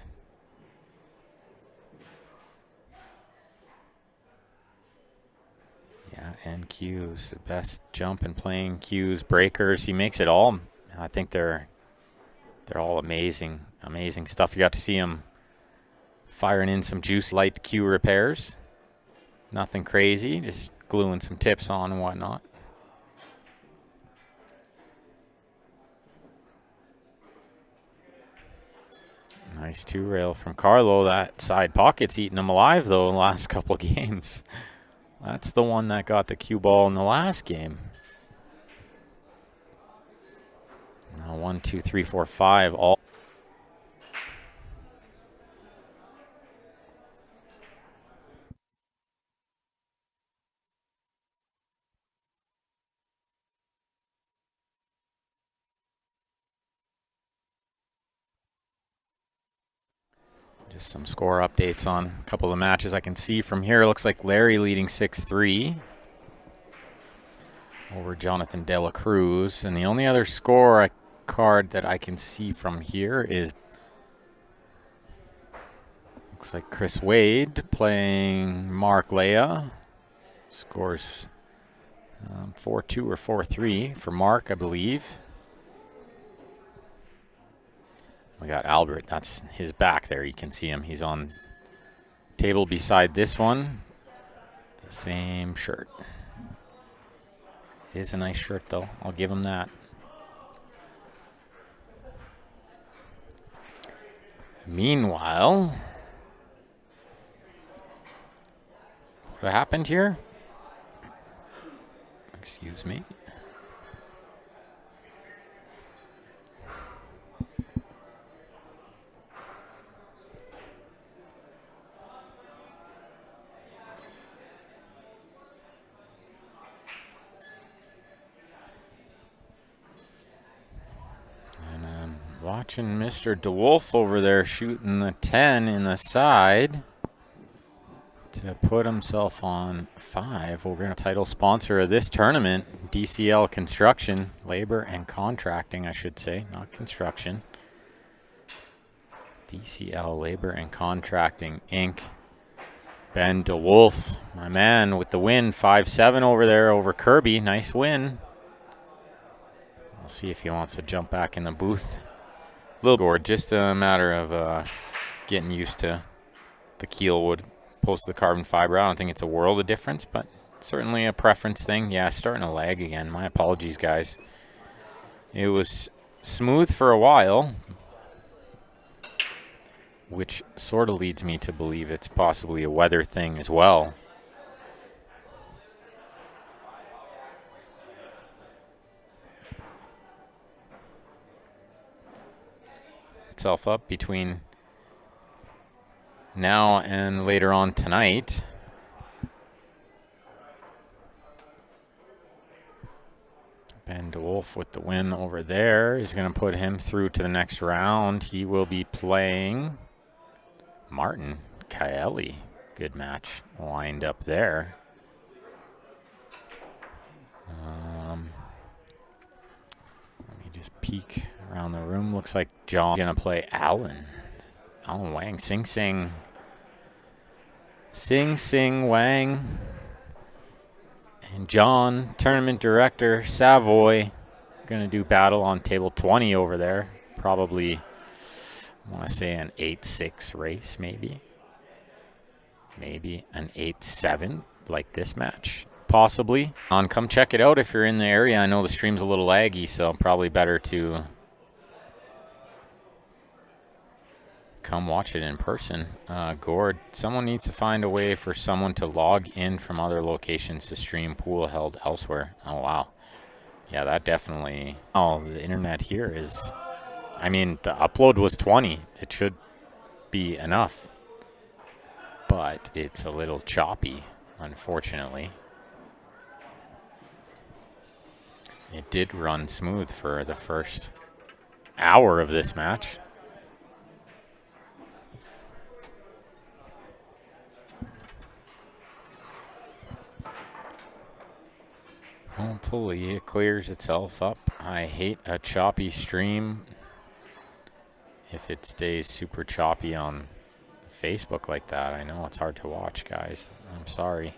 Yeah, and cues, the best jump in playing cues, breakers. He makes it all. I think they're all amazing, amazing stuff. You got to see him firing in some juice light cue repairs. Nothing crazy, just gluing some tips on and whatnot. Nice 2-rail from Carlo. That side pocket's eating him alive, though, in the last couple of games. That's the one that got the cue ball in the last game. Now 1, 2, 3, 4, 5. All. Just some score updates on a couple of matches I can see from here. Looks like Larry leading 6-3 over Jonathan Dela Cruz. And the only other score card that I can see from here is, looks like Chris Wade playing Mark Lea. Scores 4-2 or 4-3 for Mark, I believe. We got Albert. That's his back there. You can see him. He's on table beside this one. The same shirt. It is a nice shirt, though. I'll give him that. Meanwhile, what happened here? Excuse me. Watching Mr. DeWolf over there shooting the 10 in the side to put himself on 5. We're going to title sponsor of this tournament, DCL Construction, Labor and Contracting, I should say, not construction. DCL Labor and Contracting, Inc. Ben DeWolf, my man, with the win, 5-7 over there over Kirby. Nice win. We'll see if he wants to jump back in the booth. Little Gord, just a matter of getting used to the keel wood opposed to the carbon fiber. I don't think it's a world of difference, but certainly a preference thing. Yeah, starting to lag again. My apologies, guys. It was smooth for a while, which sort of leads me to believe it's possibly a weather thing as well. Itself up between now and later on tonight. Ben DeWolf with the win over there is going to put him through to the next round. He will be playing Martin Kaeli. Good match lined up there. Let me just peek around the room. Looks like John's going to play Alan. Alan Wang. Sing Sing. Sing Sing Wang. And John, tournament director, Savoy, going to do battle on table 20 over there. Probably, I want to say an 8-6 race, maybe. Maybe an 8-7, like this match, possibly. Come check it out if you're in the area. I know the stream's a little laggy, so probably better to come watch it in person. Gord, someone needs to find a way for someone to log in from other locations to stream pool held elsewhere. Oh, wow. Yeah, that definitely... Oh, the internet here is... I mean, the upload was 20. It should be enough. But it's a little choppy, unfortunately. It did run smooth for the first hour of this match. Hopefully it clears itself up. I hate a choppy stream. If it stays super choppy on Facebook like that, I know it's hard to watch, guys. I'm sorry.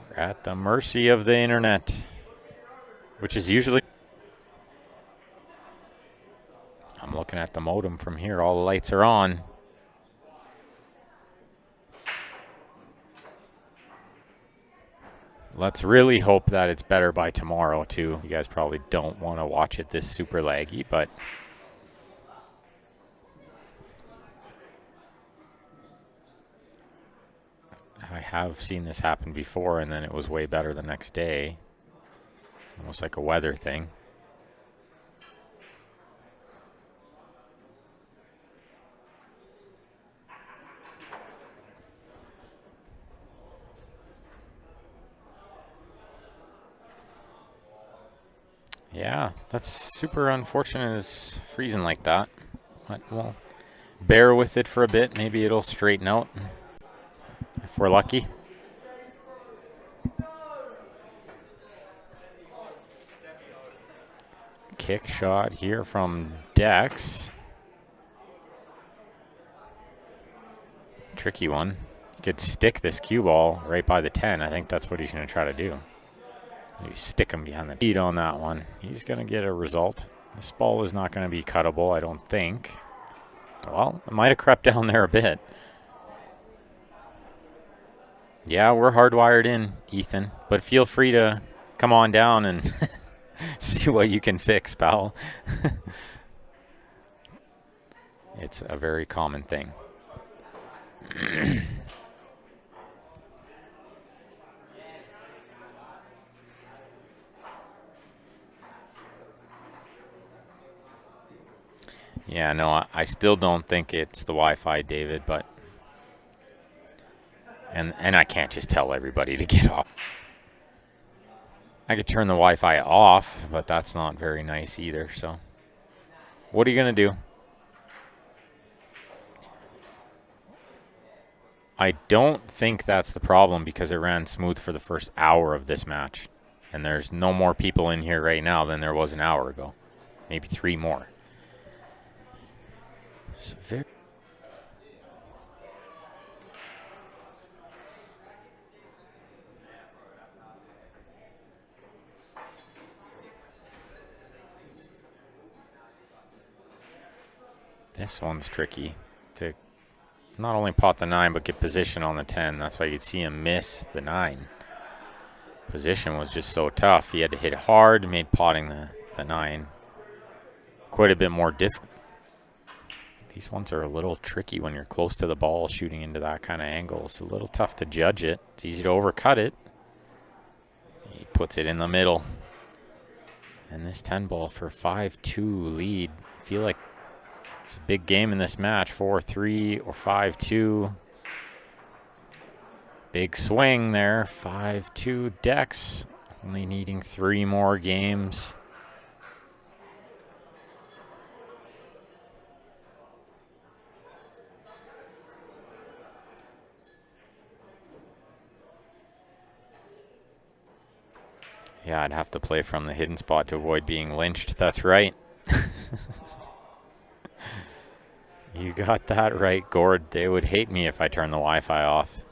We're at the mercy of the internet, which is usually... I'm looking at the modem from here. All the lights are on. Let's really hope that it's better by tomorrow, too. You guys probably don't want to watch it this super laggy, but... I have seen this happen before, and then it was way better the next day. Almost like a weather thing. Yeah, that's super unfortunate it's freezing like that. But we'll bear with it for a bit. Maybe it'll straighten out if we're lucky. Kick shot here from Dex. Tricky one. He could stick this cue ball right by the 10. I think that's what he's going to try to do. You stick him behind the beat on that one. He's going to get a result. This ball is not going to be cuttable, I don't think. Well, it might have crept down there a bit. Yeah, we're hardwired in, Ethan. But feel free to come on down and see what you can fix, pal. It's a very common thing. Yeah, no, I still don't think it's the Wi-Fi, David, but... And I can't just tell everybody to get off. I could turn the Wi-Fi off, but that's not very nice either, so... What are you going to do? I don't think that's the problem because it ran smooth for the first hour of this match. And there's no more people in here right now than there was an hour ago. Maybe 3 more. So very... This one's tricky to not only pot the 9, but get position on the 10. That's why you could see him miss the 9. Position was just so tough. He had to hit hard, made potting the 9 quite a bit more difficult. These ones are a little tricky when you're close to the ball shooting into that kind of angle. It's a little tough to judge it. It's easy to overcut it. He puts it in the middle. And this 10 ball for 5-2 lead. I feel like it's a big game in this match. 4-3 or 5-2. Big swing there. 5-2 Dex. Only needing 3 more games. Yeah, I'd have to play from the hidden spot to avoid being lynched. That's right. You got that right, Gord. They would hate me if I turned the Wi-Fi off.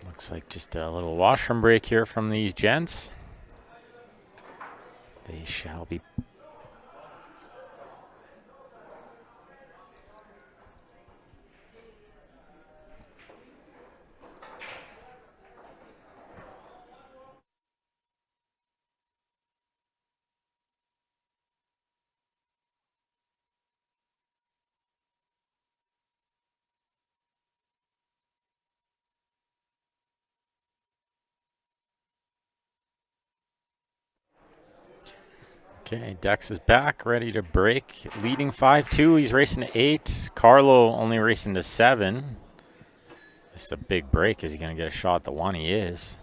Looks like just a little washroom break here from these gents. They shall be. Okay, Dex is back, ready to break. Leading 5-2. He's racing to 8. Carlo only racing to 7. This is a big break. Is he going to get a shot at the 1? He is.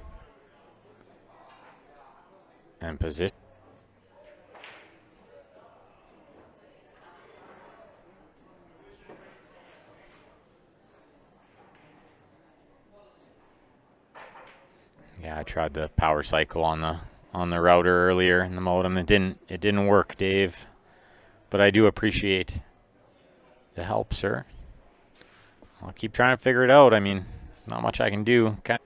And position. Yeah, I tried the power cycle on the router earlier in the modem. It didn't work, Dave. But I do appreciate the help, sir. I'll keep trying to figure it out. I mean, not much I can do. I'd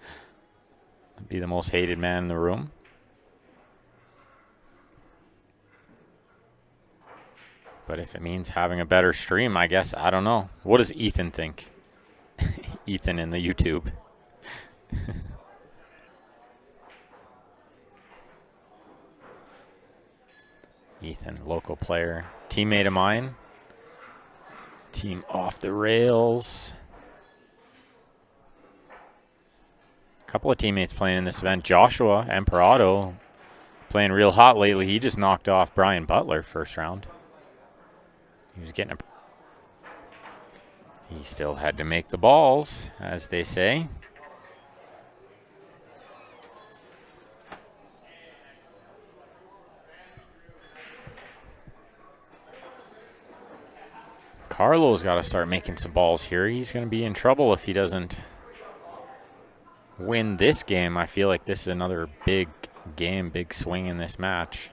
be the most hated man in the room. But if it means having a better stream, I guess, I don't know. What does Ethan think? Ethan in the YouTube. Ethan, local player, teammate of mine. Team off the rails. A couple of teammates playing in this event. Joshua Emperado playing real hot lately. He just knocked off Brian Butler first round. He was getting He still had to make the balls, as they say. Carlo's got to start making some balls here. He's going to be in trouble if he doesn't win this game. I feel like this is another big game, big swing in this match.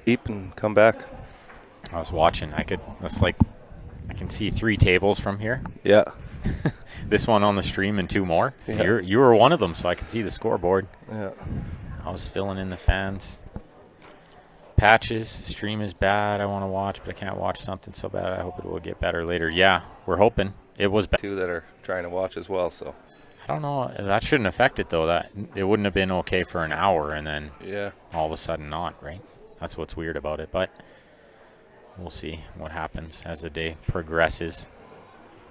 Deep and come back. I was watching. I can see 3 tables from here. Yeah. This one on the stream and 2 more. Yeah. You were one of them, so I could see the scoreboard. Yeah. I was filling in the fans. Patches, stream is bad. I want to watch, but I can't watch something so bad. I hope it will get better later. Yeah, we're hoping. It was bad. 2 that are trying to watch as well, so. I don't know. That shouldn't affect it, though. That it wouldn't have been okay for an hour and then all of a sudden not, right? That's what's weird about it, but we'll see what happens as the day progresses.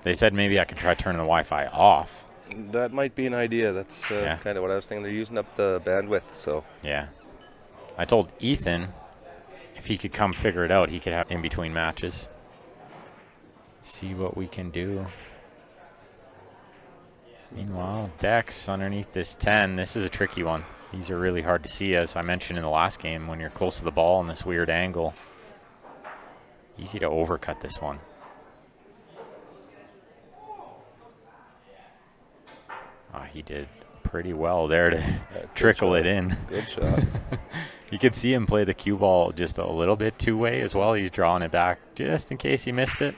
They said maybe I could try turning the Wi-Fi off. That might be an idea. That's kind of what I was thinking. They're using up the bandwidth, so. Yeah. I told Ethan if he could come figure it out, he could have in between matches. See what we can do. Meanwhile, Dex underneath this 10. This is a tricky one. These are really hard to see, as I mentioned in the last game, when you're close to the ball in this weird angle. Easy to overcut this one. He did pretty well there to trickle it in. Good shot. You could see him play the cue ball just a little bit two-way as well. He's drawing it back just in case he missed it.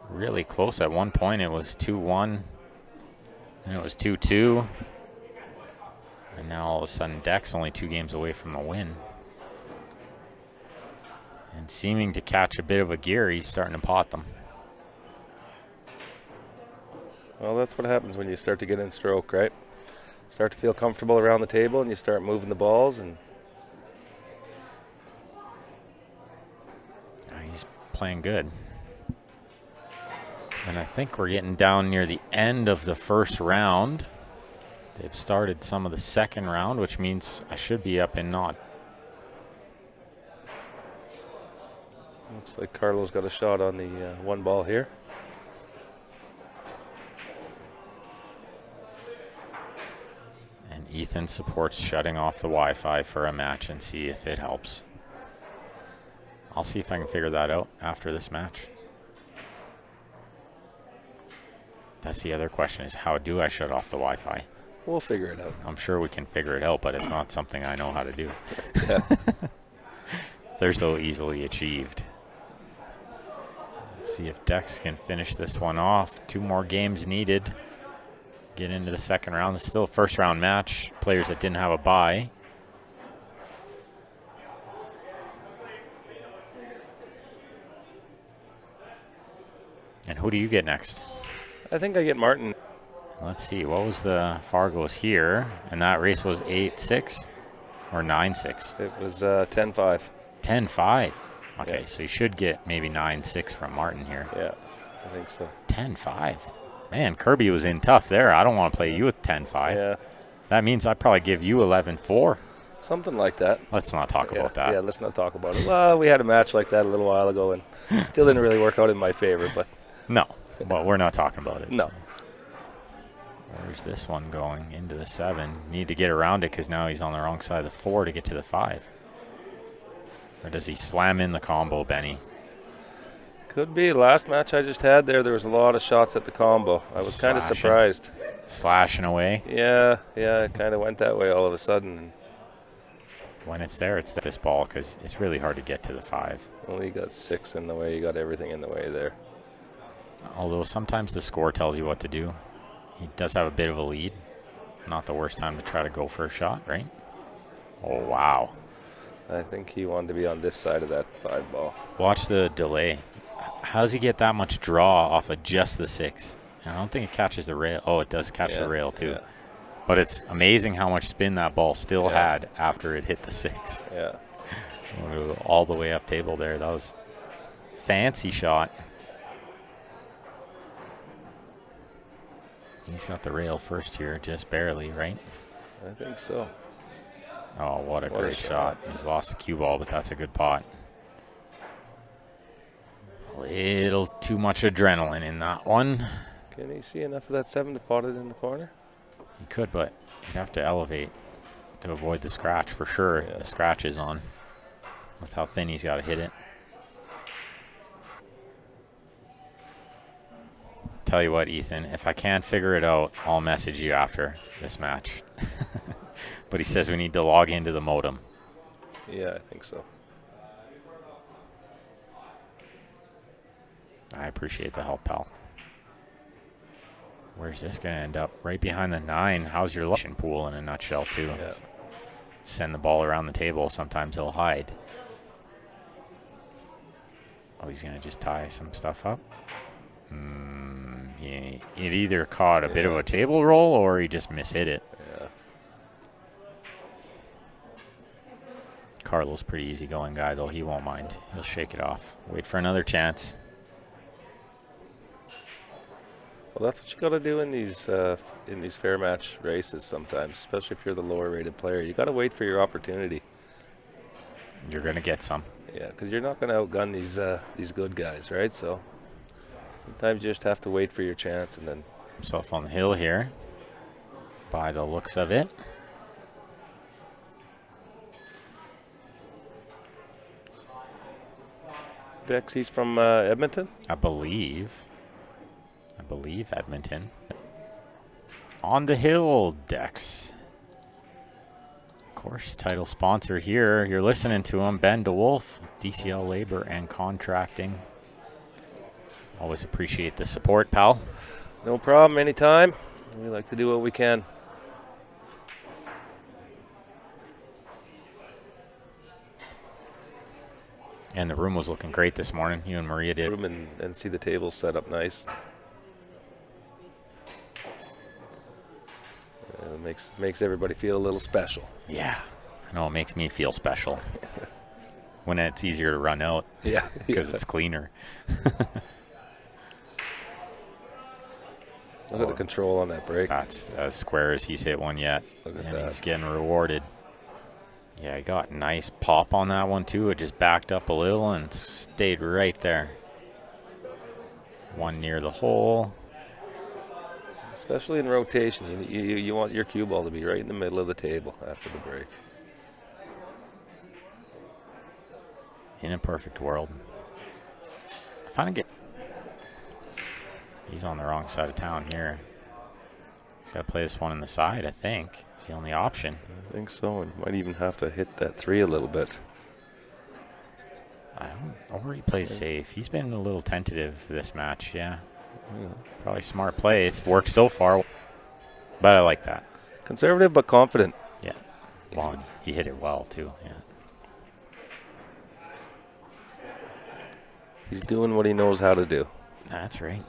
Really close. At one point it was 2-1. And it was 2-2. And now all of a sudden Dex only 2 games away from the win. And seeming to catch a bit of a gear, he's starting to pot them. Well, that's what happens when you start to get in stroke, right? Start to feel comfortable around the table and you start moving the balls. And He's playing good. And I think we're getting down near the end of the first round. They've started some of the second round, which means I should be up in naught. Looks like Carlo's got a shot on the one ball here. And Ethan supports shutting off the Wi-Fi for a match and see if it helps. I'll see if I can figure that out after this match. That's the other question, is how do I shut off the Wi-Fi? We'll figure it out. I'm sure we can figure it out, but it's not something I know how to do. Yeah. They're so easily achieved. Let's see if Dex can finish this one off. 2 more games needed. Get into the second round. It's still a first round match. Players that didn't have a bye. And who do you get next? I think I get Martin. Let's see. What was the Fargo's here? And that race was 8-6 or 9-6? It was 10-5. 10-5. Okay, Yeah. so you should get maybe 9-6 from Martin here. Yeah, I think so. 10-5. Man, Kirby was in tough there. I don't want to play you with 10-5. Yeah, That means I probably give you 11-4. something like that. Let's not talk about that. Yeah, let's not talk about it. Well, we had a match like that a little while ago, and still didn't really work out in my favor. But No, but we're not talking about it. No. So. Where's this one going? Into the 7. Need to get around it because now he's on the wrong side of the 4 to get to the 5. Or does he slam in the combo, Benny? could be. Last match I just had there was a lot of shots at the combo. I was kind of Slashing. surprised. Slashing away. Yeah, it kind of went that way all of a sudden. When it's there, it's this ball because it's really hard to get to the 5. Well, you got 6 in the way. You got everything in the way there. Although sometimes the score tells you what to do. He does have a bit of a lead. Not the worst time to try to go for a shot, right? Oh, wow. I think he wanted to be on this side of that 5 ball. Watch the delay. How does he get that much draw off of just the 6? I don't think it catches the rail. Oh, it does catch the rail too. Yeah. But it's amazing how much spin that ball still Yeah. had after it hit the 6. Yeah. All the way up table there. That was fancy shot. He's got the rail first here, just barely, right? I think so. Oh, what a What a great shot. He's lost the cue ball, but that's a good pot. A little too much adrenaline in that one. Can he see enough of that 7 to pot it in the corner? He could, but he'd have to elevate to avoid the scratch for sure. Yeah. The scratch is on. That's how thin he's got to hit it. Tell you what, Ethan, if I can't figure it out, I'll message you after this match. But he says we need to log into the modem. Yeah, I think so. I appreciate the help, pal. Where's this going to end up? Right behind the 9. How's your luck pool in a nutshell, too? Yeah. Send the ball around the table. Sometimes he'll hide. Oh, he's going to just tie some stuff up. He either caught a bit of a table roll or he just mishit it. Yeah. Carlo's pretty easygoing guy, though. He won't mind. He'll shake it off. Wait for another chance. Well, that's what you got to do in these fair match races sometimes, especially if you're the lower rated player. You got to wait for your opportunity. You're going to get some. Yeah, because you're not going to outgun these good guys, right? So sometimes you just have to wait for your chance and then. Himself on the hill here, by the looks of it. Dex, he's from Edmonton. I believe Edmonton. On the hill, Dex. Of course, title sponsor here. You're listening to him, Ben DeWolf, with DCL Labor and Contracting. Always appreciate the support, pal. No problem, anytime. We like to do what we can. And the room was looking great this morning. You and Maria did. Room and see the tables set up nice. It makes everybody feel a little special. Yeah. I know, it makes me feel special. when it's easier to run out. Yeah. Because it's cleaner. Look at the control on that break. That's as square as he's hit one yet. Look at and that. He's getting rewarded. Yeah, he got nice pop on that one, too. It just backed up a little and stayed right there. One near the hole. Especially in rotation. You want your cue ball to be right in the middle of the table after the break. In a perfect world. If I don't get... He's on the wrong side of town here. He's got to play this one in the side, I think. It's the only option. I think so. And might even have to hit that 3 a little bit. Or he plays safe. He's been a little tentative this match, yeah. Probably smart play. It's worked so far. But I like that. Conservative but confident. Yeah. Well, he hit it well, too, yeah. He's doing what he knows how to do. That's right.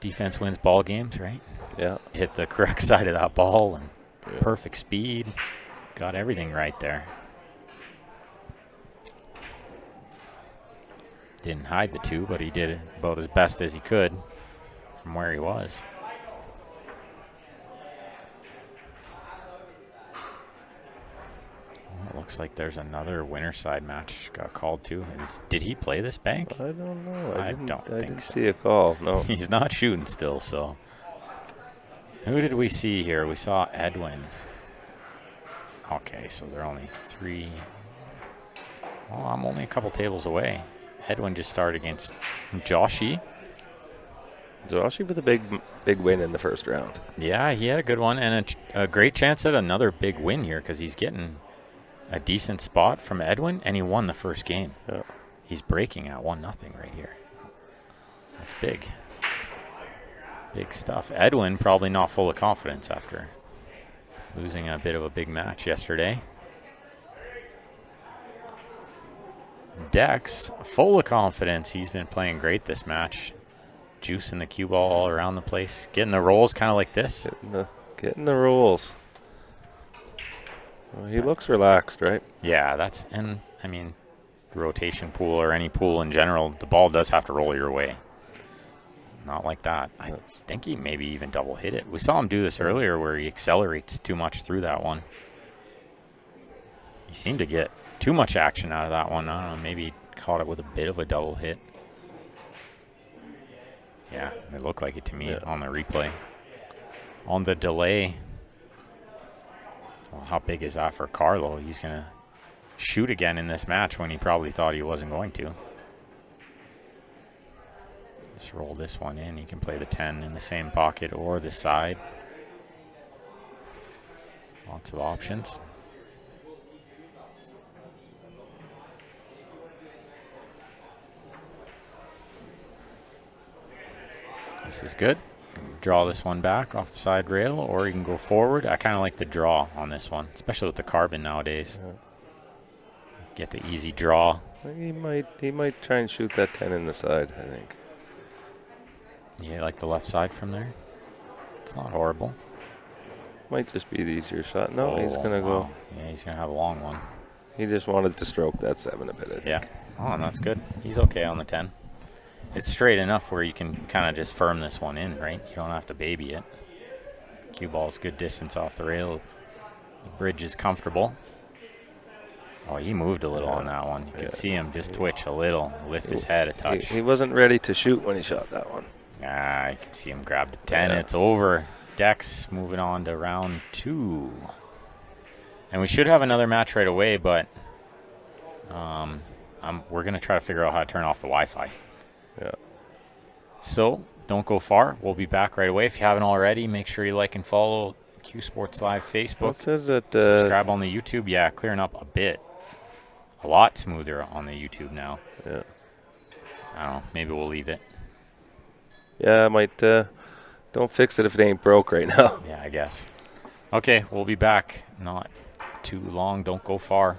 Defense wins ball games, right? Yeah. Hit the correct side of that ball and perfect speed. Got everything right there. Didn't hide the 2, but he did it about as best as he could from where he was. Well, it looks like there's another winner side match got called too. Did he play this bank? I don't know. I didn't see a call. No. He's not shooting still, so. Who did we see here? We saw Edwin. Okay, so they're only 3. Well, I'm only a couple tables away. Edwin just started against Joshy. Joshy with a big win in the first round. Yeah, he had a good one and a great chance at another big win here because he's getting a decent spot from Edwin, and he won the first game. Yeah. He's breaking at 1-0 right here. That's big. Big stuff. Edwin probably not full of confidence after losing a bit of a big match yesterday. Dex, full of confidence. He's been playing great this match. Juicing the cue ball all around the place. Getting the rolls kind of like this. Getting the rolls. Well, he looks relaxed, right? Yeah, and I mean, rotation pool or any pool in general, the ball does have to roll your way. Not like that. I think he maybe even double hit it. We saw him do this earlier where he accelerates too much through that one. He seemed to get too much action out of that one. I don't know, maybe he caught it with a bit of a double hit. Yeah, it looked like it to me on the replay. On the delay. Well, how big is that for Carlo? He's going to shoot again in this match when he probably thought he wasn't going to. Just roll this one in. He can play the 10 in the same pocket or the side. Lots of options. This is good. Draw this one back off the side rail, or you can go forward. I kind of like the draw on this one, especially with the carbon nowadays. Yeah. Get the easy draw. He might try and shoot that 10 in the side, I think. Yeah, like the left side from there. It's not horrible. Might just be the easier shot. No, he's going to go. Yeah, he's going to have a long one. He just wanted to stroke that 7 a bit, I think. Yeah. Oh, and that's good. He's okay on the 10. It's straight enough where you can kind of just firm this one in, right? You don't have to baby it. Cue ball's good distance off the rail. The bridge is comfortable. Oh, he moved a little on that one. You could see him just twitch a little, lift his head a touch. He wasn't ready to shoot when he shot that one. Ah, you can see him grab the 10. It's over. Dex moving on to round 2. And we should have another match right away, but we're going to try to figure out how to turn off the Wi-Fi. Yeah. So don't go far. We'll be back right away. If you haven't already, make sure you like and follow Q Sports Live Facebook. It says that subscribe on the YouTube. Yeah, clearing up a bit. A lot smoother on the YouTube now. Yeah. I don't know. Maybe we'll leave it. Yeah, I might. Don't fix it if it ain't broke right now. Yeah, I guess. Okay, we'll be back. Not too long. Don't go far.